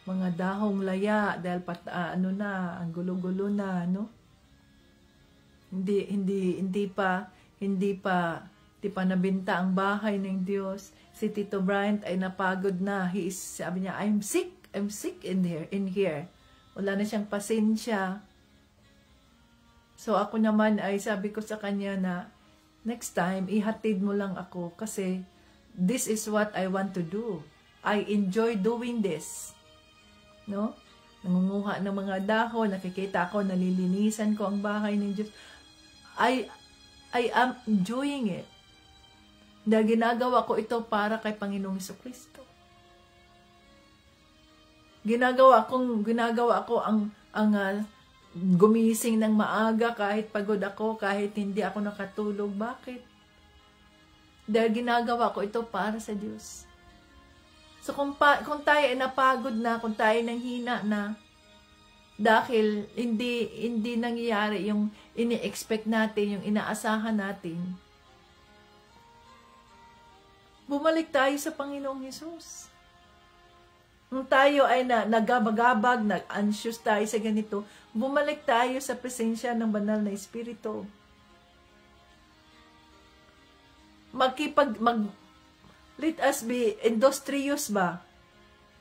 mga dahong laya dahil ang gulo-gulo na, no? Hindi pa nabenta ang bahay ng Diyos. Si Tito Bryant ay napagod na. Sabi niya, I'm sick in here. Wala na siyang pasensya. So ako naman ay sabi ko sa kanya na, next time, ihatid mo lang ako kasi this is what I want to do. I enjoy doing this. No? Nangunguha ng mga dahon, nakikita ko, nalilinisan ko ang bahay ng Diyos. I am enjoying it. Dahil ginagawa ko ito para kay Panginoong Jesucristo. Ginagawa ko ang gumising ng maaga kahit pagod ako, kahit hindi ako nakatulog. Bakit? Dahil ginagawa ko ito para sa Diyos. So kung tayo ay napagod na, kung tayo nanghina na, dahil hindi nangyayari yung ini-expect natin, yung inaasahan natin, bumalik tayo sa Panginoong Hesus. Kung tayo ay nagabagabag, nag-anxious tayo sa ganito, bumalik tayo sa presensya ng banal na Espiritu. Let us be industrious ba?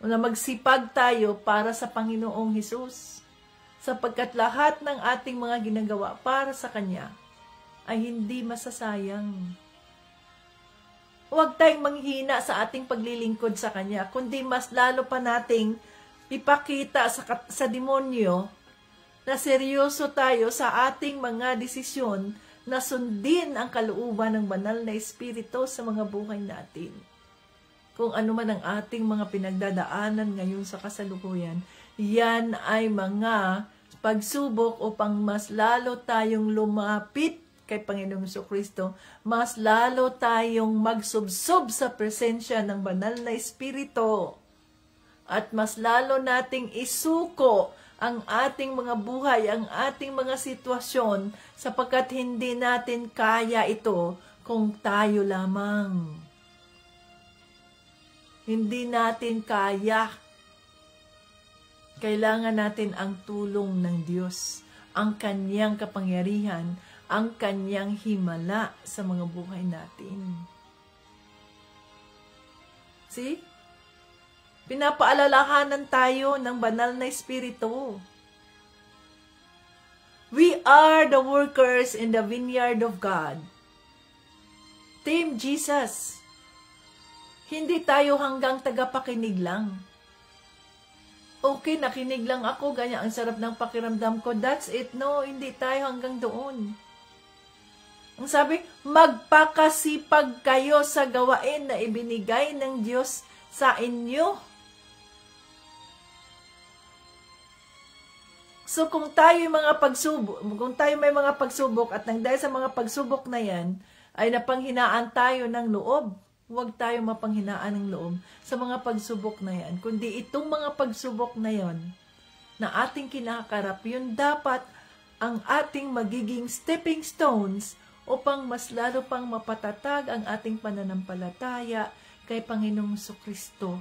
Na magsipag tayo para sa Panginoong Hesus. Sapagkat lahat ng ating mga ginagawa para sa Kanya ay hindi masasayang. Huwag tayong manghina sa ating paglilingkod sa Kanya, kundi mas lalo pa nating ipakita sa demonyo na seryoso tayo sa ating mga desisyon na sundin ang kalooban ng banal na Espiritu sa mga buhay natin. Kung ano man ang ating mga pinagdadaanan ngayon sa kasalukuyan, yan ay mga pagsubok upang mas lalo tayong lumapit kay Panginoong Jesucristo, mas lalo tayong magsubsob sa presensya ng banal na Espiritu, at mas lalo nating isuko ang ating mga buhay, ang ating mga sitwasyon, sapagkat hindi natin kaya ito kung tayo lamang. Hindi natin kaya. Kailangan natin ang tulong ng Diyos, ang Kanyang kapangyarihan, ang Kanyang himala sa mga buhay natin. See? Pinapaalalahanan tayo ng banal na Espiritu. We are the workers in the vineyard of God. Team Jesus. Hindi tayo hanggang tagapakinig lang. Okay, nakinig lang ako, ganyan ang sarap ng pakiramdam ko. That's it. No, hindi tayo hanggang doon. Ang sabi, magpakasipag kayo sa gawain na ibinigay ng Diyos sa inyo. So kung tayo may mga pagsubok at nang dahil sa mga pagsubok na yan, ay napanghinaan tayo ng loob, huwag tayo mapanghinaan ng loob sa mga pagsubok na yan. Kundi itong mga pagsubok na yon na ating kinakarap, yun dapat ang ating magiging stepping stones upang mas lalo pang mapatatag ang ating pananampalataya kay Panginoong Jesucristo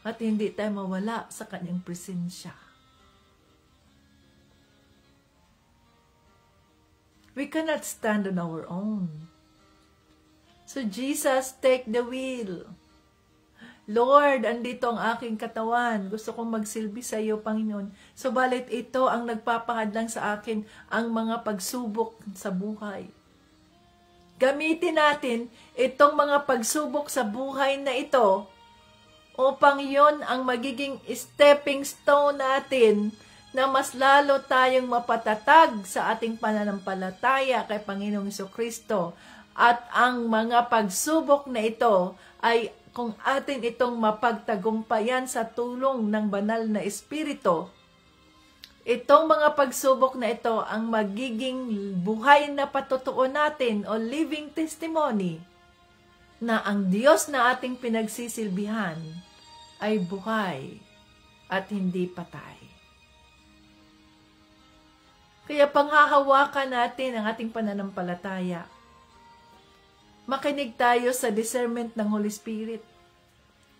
at hindi tayo mawala sa kanyang presensya. We cannot stand on our own. So Jesus, take the wheel. Lord, andito ang aking katawan. Gusto kong magsilbi sa iyo, Panginoon. Subalit ito ang nagpapahadlang sa akin ang mga pagsubok sa buhay. Gamitin natin itong mga pagsubok sa buhay na ito upang yon ang magiging stepping stone natin na mas lalo tayong mapatatag sa ating pananampalataya kay Panginoong Jesucristo. At ang mga pagsubok na ito ay kung atin itong mapagtagumpayan sa tulong ng banal na Espiritu, itong mga pagsubok na ito ang magiging buhay na patutuo natin o living testimony na ang Diyos na ating pinagsisilbihan ay buhay at hindi patay. Kaya panghahawakan natin ang ating pananampalataya. Makinig tayo sa discernment ng Holy Spirit.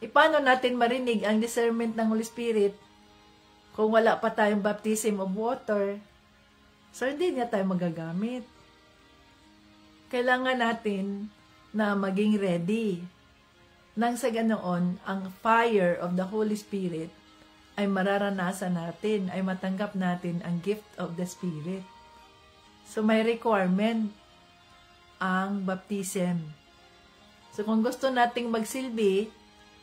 Paano natin marinig ang discernment ng Holy Spirit kung wala pa tayong baptism of water? So, hindi niya tayo magagamit. Kailangan natin na maging ready. Nang sa ganoon, ang fire of the Holy Spirit ay mararanasan natin, ay matanggap natin ang gift of the Spirit. So, may requirement ang baptism. So, kung gusto nating magsilbi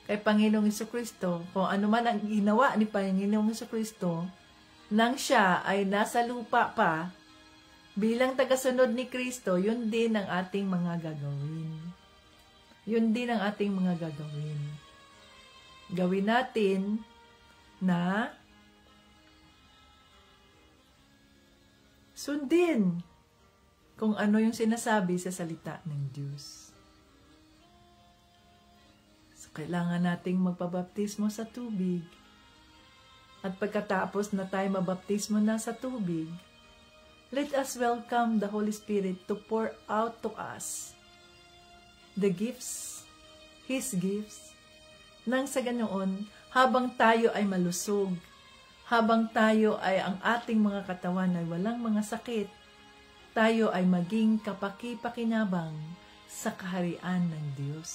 kay Panginoong Jesucristo, kung ano man ang ginawa ni Panginoong Jesucristo, nang siya ay nasa lupa pa, bilang tagasunod ni Kristo, yun din ang ating mga gagawin. Yun din ang ating mga gagawin. Gawin natin na sundin kung ano yung sinasabi sa salita ng Diyos. So, kailangan nating magpabaptismo sa tubig. At pagkatapos na tayo mabaptismo na sa tubig, let us welcome the Holy Spirit to pour out to us the gifts, His gifts. Nang sa ganoon, habang tayo ay malusog, habang tayo ay ang ating mga katawan ay walang mga sakit, tayo ay maging kapaki-pakinabang sa kaharian ng Diyos.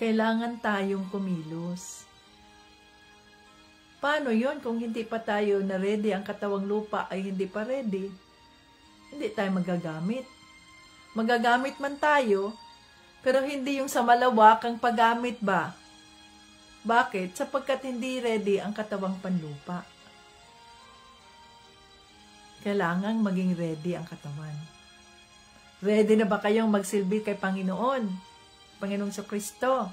Kailangan tayong kumilos. Paano yon kung hindi pa tayo na ready, ang katawang lupa ay hindi pa ready? Hindi tayo magagamit. Magagamit man tayo, pero hindi yung sa malawakang paggamit ba? Bakit? Sapagkat hindi ready ang katawang panlupa. Kailangang maging ready ang katawan. Ready na ba kayong magsilbi kay Panginoong Jesucristo?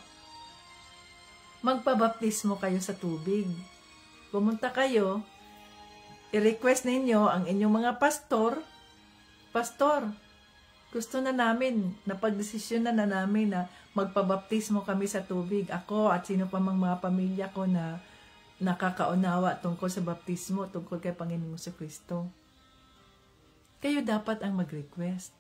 Magpabaptismo kayo sa tubig. Pumunta kayo, i-request ninyo ang inyong mga pastor, gusto na namin, napagdesisyon na namin na magpabaptismo kami sa tubig. Ako at sino pa mang mga pamilya ko na nakakaunawa tungkol sa baptismo, tungkol kay Panginoong Jesucristo. Kayo dapat ang mag-request.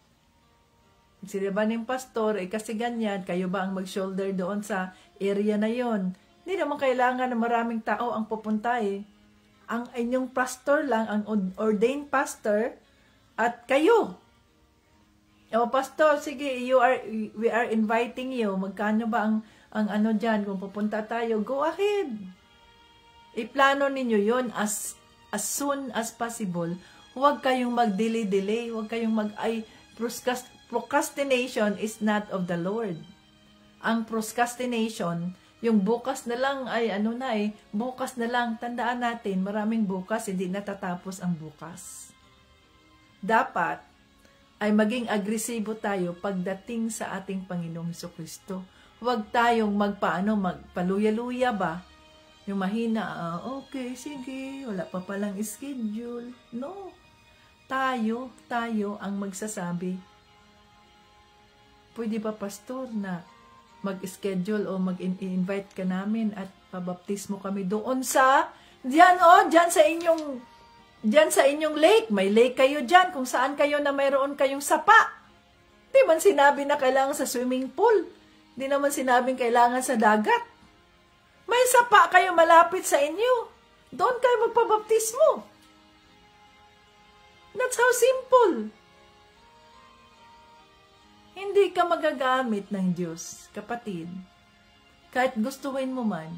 Sila ba ng pastor, kasi ganyan, kayo ba ang mag-shoulder doon sa area na yon? Hindi naman kailangan na maraming tao ang pupunta eh. Ang inyong pastor lang, ang ordained pastor, at kayo. O pastor, sige, we are inviting you. Magkano ba ang ano dyan? Kung pupunta tayo, go ahead. Iplano ninyo yon as soon as possible. Huwag kayong mag-delay. Huwag kayong procrastination is not of the Lord. Ang procrastination, yung bukas na lang bukas na lang, tandaan natin, maraming bukas, hindi natatapos ang bukas. Dapat ay maging agresibo tayo pagdating sa ating Panginoong Jesucristo. Huwag tayong magpaluya-luya ba? Yung mahina, okay, sige, wala pa palang schedule. No. Tayo ang magsasabi. Pwede ba, pastor, na mag-schedule o mag-invite ka namin at pabaptismo kami doon sa, dyan sa inyong lake. May lake kayo dyan, kung saan kayo na mayroon kayong sapa. Di man sinabi na kailangan sa swimming pool. Di naman sinabing kailangan sa dagat. May sapa kayo malapit sa inyo. Doon kayo magpabaptismo. That's how simple. Hindi ka magagamit ng Diyos, kapatid. Kahit gustuhin mo man.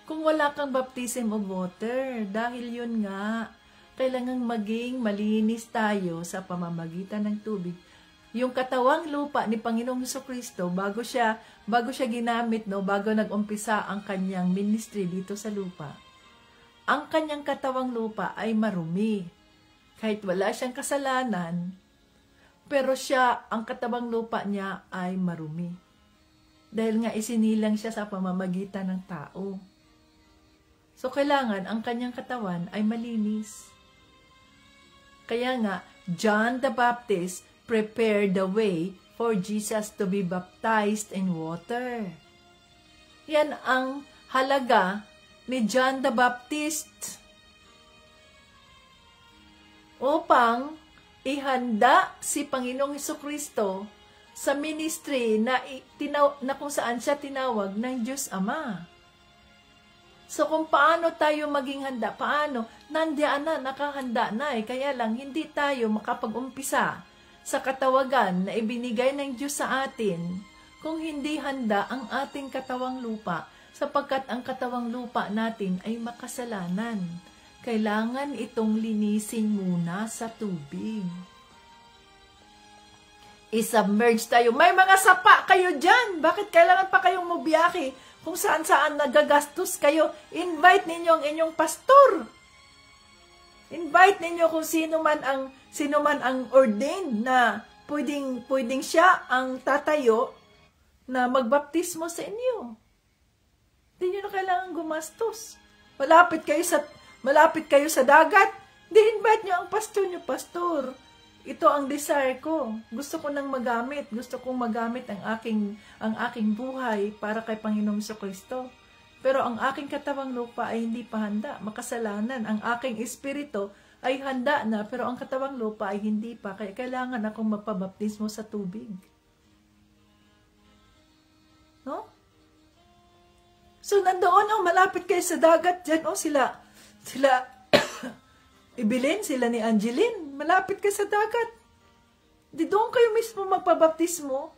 Kung wala kang baptism of water, dahil yun nga, kailangang maging malinis tayo sa pamamagitan ng tubig. Yung katawang lupa ni Panginoong Jesucristo, bago siya ginamit, bago nag-umpisa ang kanyang ministry dito sa lupa, ang kanyang katawang lupa ay marumi. Kahit wala siyang kasalanan, pero ang katawang lupa niya ay marumi. Dahil nga isinilang siya sa pamamagitan ng tao. So, kailangan ang kanyang katawan ay malinis. Kaya nga, John the Baptist prepared the way for Jesus to be baptized in water. Yan ang halaga ni John the Baptist. Upang ihanda si Panginoong Jesucristo sa ministry na kung saan siya tinawag ng Diyos Ama. So kung paano tayo maging handa, paano? Nandiyan na, nakahanda na kaya lang hindi tayo makapag-umpisa sa katawagan na ibinigay ng Diyos sa atin kung hindi handa ang ating katawang lupa, sapagkat ang katawang lupa natin ay makasalanan. Kailangan itong linisin muna sa tubig. I-submerge tayo. May mga sapa kayo dyan. Bakit kailangan pa kayong mubiyaki? Kung saan-saan nagagastos kayo, invite ninyo ang inyong pastor. Invite ninyo kung sino man ang ordained na pwedeng siya ang tatayo na magbaptismo sa inyo. Hindi nyo na kailangan gumastos. Malapit kayo sa dagat, di-invite nyo ang pastor nyo, pastor. Ito ang desire ko. Gusto ko nang magamit. Gusto kong magamit ang aking buhay para kay Panginoong Jesucristo. Pero ang aking katawang lupa ay hindi pa handa. Makasalanan. Ang aking espiritu ay handa na, pero ang katawang lupa ay hindi pa. Kaya kailangan akong magpabaptismo sa tubig. No? So, nandoon, malapit kayo sa dagat dyan. Sila Ibilin, sila ni Angeline, malapit ka sa dagat. Di doon kayo mismo magpabaptismo.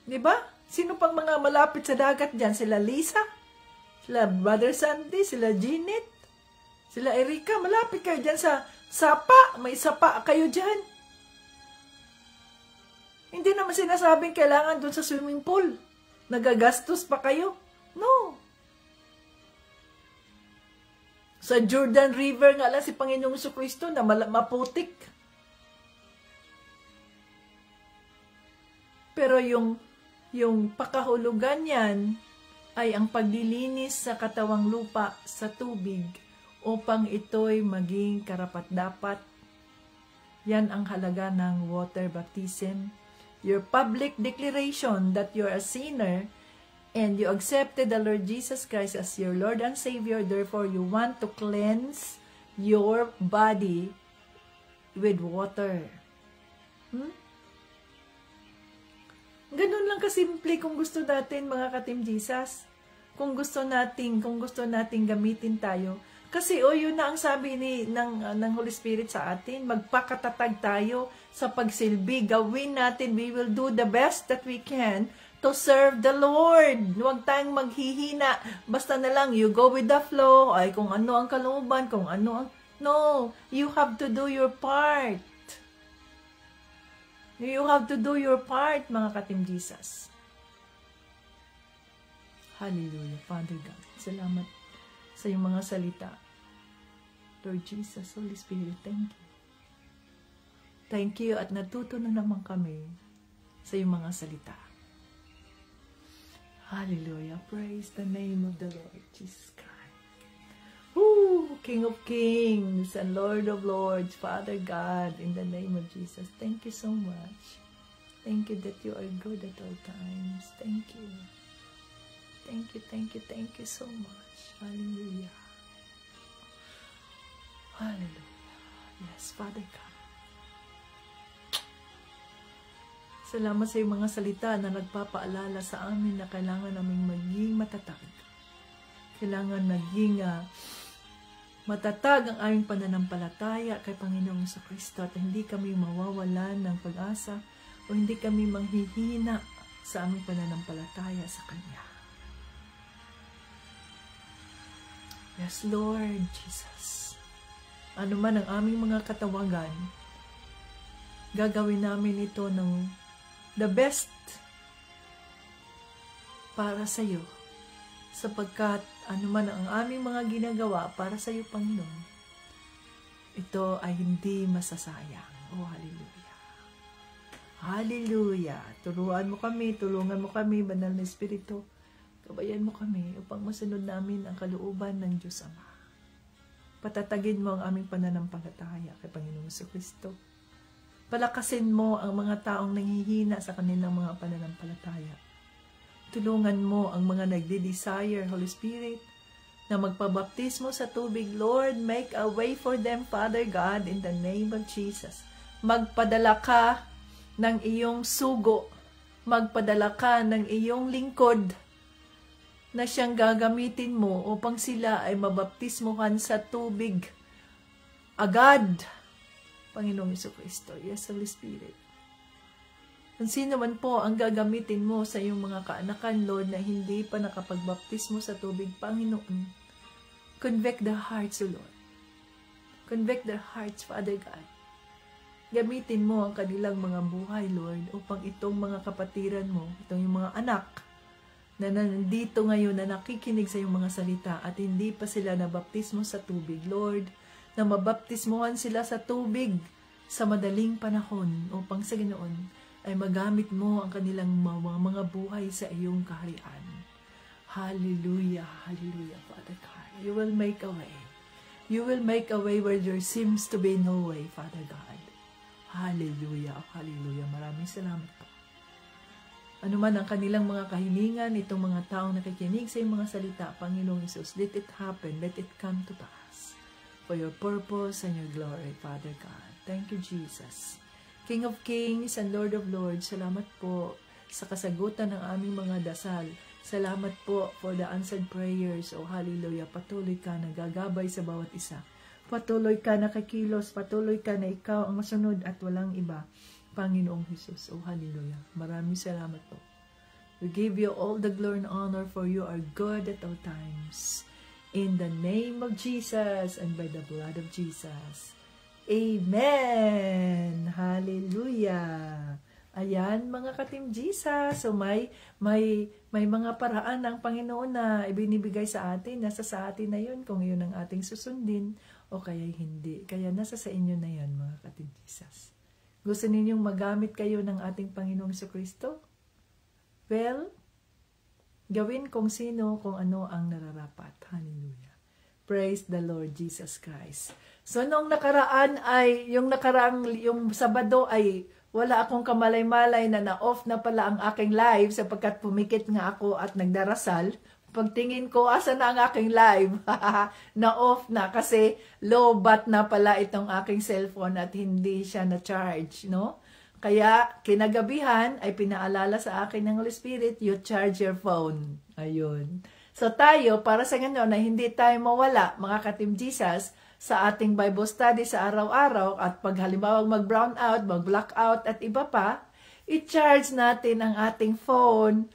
Diba? Sino pang mga malapit sa dagat dyan? Sila Lisa, sila Brother Sandy, sila Jeanette, sila Erika, malapit kayo dyan sa sapa. May sapa kayo dyan. Hindi naman sinasabing kailangan doon sa swimming pool. Nagagastos pa kayo. No. Sa Jordan River nga lang si Panginoong Jesucristo na maputik. Pero yung pakahulugan niyan ay ang paglilinis sa katawang lupa sa tubig upang ito'y maging karapat-dapat. Yan ang halaga ng water baptism. Your public declaration that you're a sinner and you accepted the Lord Jesus Christ as your Lord and Savior, therefore you want to cleanse your body with water. Ganun lang kasimple kung gusto natin, mga ka-Team Jesus. Kung gusto nating gamitin tayo. Kasi yun na ang sabi ng Holy Spirit sa atin, magpakatatag tayo sa pagsilbi. Gawin natin, we will do the best that we can to serve the Lord. Huwag tayong maghihina. Basta na lang, you go with the flow. Ay, kung ano ang kalooban, kung ano ang... No, you have to do your part. You have to do your part, mga ka-Team Jesus. Hallelujah, Father God. Salamat sa iyong mga salita. Lord Jesus, Holy Spirit, thank you. Thank you at natuto na naman kami sa iyong mga salita. Hallelujah. Praise the name of the Lord Jesus Christ. Woo! King of Kings and Lord of Lords, Father God, in the name of Jesus. Thank you so much. Thank you that you are good at all times. Thank you. Thank you, thank you, thank you so much. Hallelujah. Hallelujah. Yes, Father God. Salamat sa iyong mga salita na nagpapaalala sa amin na kailangan naming maging matatag. Kailangan maging matatag ang aming pananampalataya kay Panginoong Kristo at hindi kami mawawalan ng pag-asa o hindi kami manghihina sa aming pananampalataya sa Kanya. Yes, Lord Jesus. Ano man ang aming mga katawagan, gagawin namin ito ng the best para sa iyo, sapagkat anuman ang aming mga ginagawa para sa iyo, Panginoon, ito ay hindi masasayang. Oh, hallelujah. Hallelujah. Tulungan mo kami, Banal na Espiritu. Gabayan mo kami upang masunod namin ang kalooban ng Diyos Ama. Patatagin mo ang aming pananampalataya kay Panginoong Kristo. Palakasin mo ang mga taong nanghihina sa kanilang mga pananampalataya. Tulungan mo ang mga nagde-desire, Holy Spirit, na magpabaptismo sa tubig. Lord, make a way for them, Father God, in the name of Jesus. Magpadala ka ng iyong sugo. Magpadala ka ng iyong lingkod na siyang gagamitin mo upang sila ay mabaptismuhan sa tubig agad. Panginoong Kristo, yes, Holy Spirit. Kung sino man po ang gagamitin mo sa iyong mga kaanakan, Lord, na hindi pa nakapagbaptismo sa tubig, Panginoon, convict their hearts, O Lord. Convict their hearts, Father God. Gamitin mo ang kanilang mga buhay, Lord, upang itong mga kapatiran mo, itong yung mga anak, na nandito ngayon na nakikinig sa iyong mga salita at hindi pa sila nabaptismo sa tubig, Lord, na mabaptismuhan sila sa tubig sa madaling panahon upang sa Ginoon ay magamit mo ang kanilang mga buhay sa iyong kaharian. Hallelujah, hallelujah, Father God. You will make a way. You will make a way where there seems to be no way, Father God. Hallelujah, hallelujah. Maraming salamat po. Ano man ang kanilang mga kahilingan, itong mga taong nakikinig sa iyong mga salita, Panginoong Hesus, let it happen, let it come to pass. For your purpose and your glory, Father God. Thank you, Jesus. King of Kings and Lord of Lords, salamat po sa kasagutan ng aming mga dasal. Salamat po for the answered prayers. Oh, hallelujah. Patuloy ka na gagabay sa bawat isa. Patuloy ka na kikilos. Patuloy ka na ikaw ang masunod at walang iba. Panginoong Hesus. Oh, hallelujah. Maraming salamat po. We give you all the glory and honor for you are good at all times. In the name of Jesus and by the blood of Jesus. Amen! Hallelujah! Ayan, mga ka-Team Jesus. So, may mga paraan ng Panginoon na ibinibigay sa atin. Nasa sa atin na yun kung yun ang ating susundin o kaya hindi. Kaya nasa sa inyo na yan, mga ka-Team Jesus. Gusto ninyong magamit kayo ng ating Panginoong Kristo? Well, gawin kung sino, kung ano ang nararapat. Hallelujah. Praise the Lord Jesus Christ. So, nung nakaraan ay, yung Sabado ay wala akong kamalay-malay na na-off na pala ang aking live sapagkat pumikit nga ako at nagdarasal. Pagtingin ko, asa na ang aking live? Na-off na kasi low bat na pala itong aking cellphone at hindi siya na-charge, no? Kaya, kinagabihan ay pinaalala sa akin ng Holy Spirit, you charge your phone. Ayun. So tayo, para sa ganyan na hindi tayo mawala, mga ka-Team Jesus, sa ating Bible study sa araw-araw at pag halimbawa mag-brown out, mag-black out at iba pa, i-charge natin ang ating phone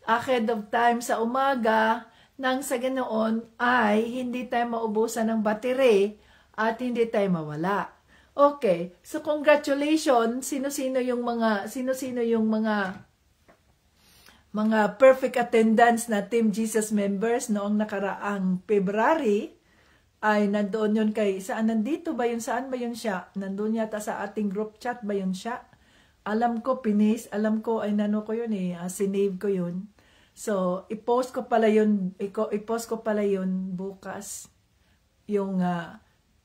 ahead of time sa umaga nang sa ganoon ay hindi tayo maubusan ng battery at hindi tayo mawala. Okay, so congratulations, sino-sino yung mga perfect attendance na Team Jesus members noong nakaraang February ay nandoon yun saan ba yun siya? Nandoon yata sa ating group chat ba yun siya? Alam ko, alam ko ay sinave ko yun. So, i-post ko pala yun bukas. Yung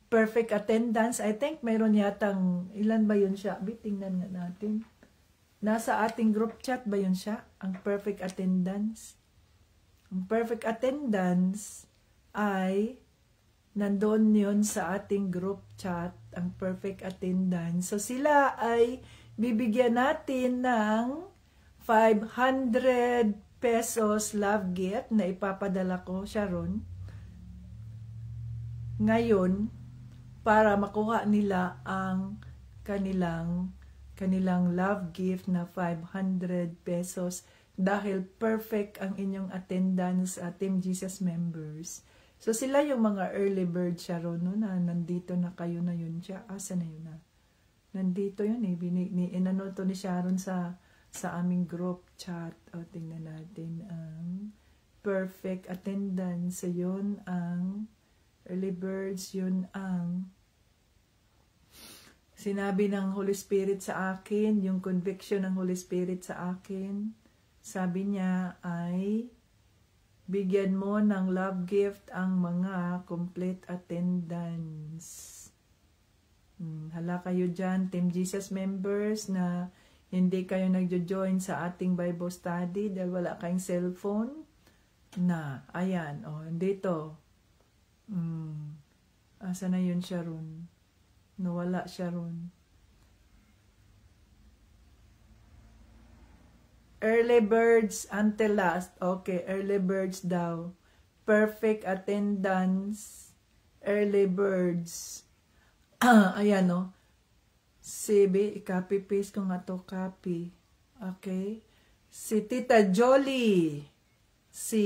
perfect attendance. I think mayroon yatang, ilan ba yun siya? Tingnan nga natin. Nasa ating group chat ba yun siya? Ang perfect attendance. Ang perfect attendance ay nandoon yun sa ating group chat. Ang perfect attendance. So, sila ay bibigyan natin ng 500 pesos love gift na ipapadala ko, Sharon, ngayon para makuha nila ang kanilang love gift na 500 pesos dahil perfect ang inyong attendance at Team Jesus members. So sila yung mga early bird, Sharon, no, na nandito na kayo na yun siya. Asa na yun na? Nandito yun eh. Inano to ni Sharon sa aming group chat. O, tingnan natin ang perfect attendance. So, yun ang early birds. Yun ang sinabi ng Holy Spirit sa akin, yung conviction ng Holy Spirit sa akin. Sabi niya ay bigyan mo ng love gift ang mga complete attendance. Hala kayo dyan, Team Jesus members, na hindi kayo nagjo-join sa ating Bible study dahil wala kayong cellphone. Na, ayan, dito. Asa na yun, Sharon? Nawala, Sharon. Early birds until last. Okay, early birds daw. Perfect attendance. Early birds. Ayan, no? Sibi, i-copy paste ko nga to, copy. Okay? Si Tita Jolie, si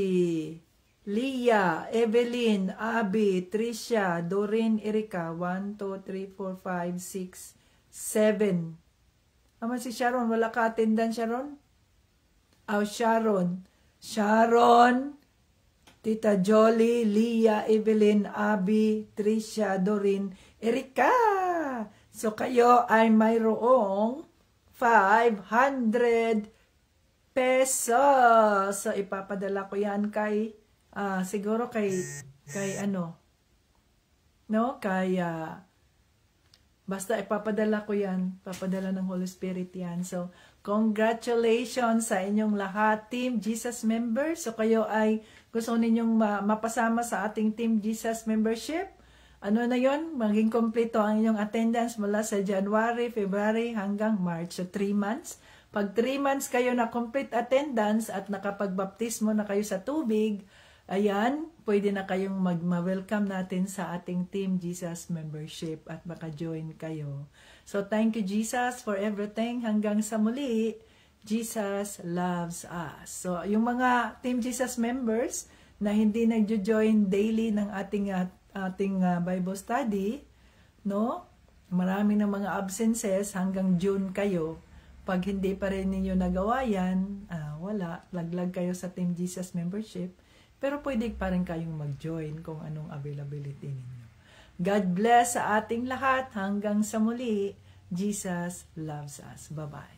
Leah, Evelyn, Abby, Tricia, Doreen, Erika, 1, 2, 3, 4, 5, 6, 7. Ama si Sharon, wala ka attendance, Sharon? Sharon. Tita Jolie, Leah, Evelyn, Abby, Tricia, Doreen, Erika. So, kayo ay mayroong 500 pesos. So, ipapadala ko yan kay, siguro kay ano, no? Basta ipapadala ko yan. Papadala ng Holy Spirit yan. So, congratulations sa inyong lahat, Team Jesus members. So, kayo ay gusto ninyong mapasama sa ating Team Jesus membership. Ano na yon? Maging kompleto ang inyong attendance mula sa January, February hanggang March. So, 3 months. Pag 3 months kayo na complete attendance at nakapagbaptismo na kayo sa tubig, ayan, pwede na kayong ma-welcome natin sa ating Team Jesus membership at maka-join kayo. So, thank you, Jesus, for everything. Hanggang sa muli, Jesus loves us. So, yung mga Team Jesus members na hindi nagjo-join daily ng ating Bible study, no? Marami ng mga absences hanggang June kayo. Pag hindi pa rin ninyo nagawa yan, wala, laglag kayo sa Team Jesus membership. Pero pwede pa rin kayong mag-join kung anong availability ninyo. God bless sa ating lahat. Hanggang sa muli, Jesus loves us. Bye-bye.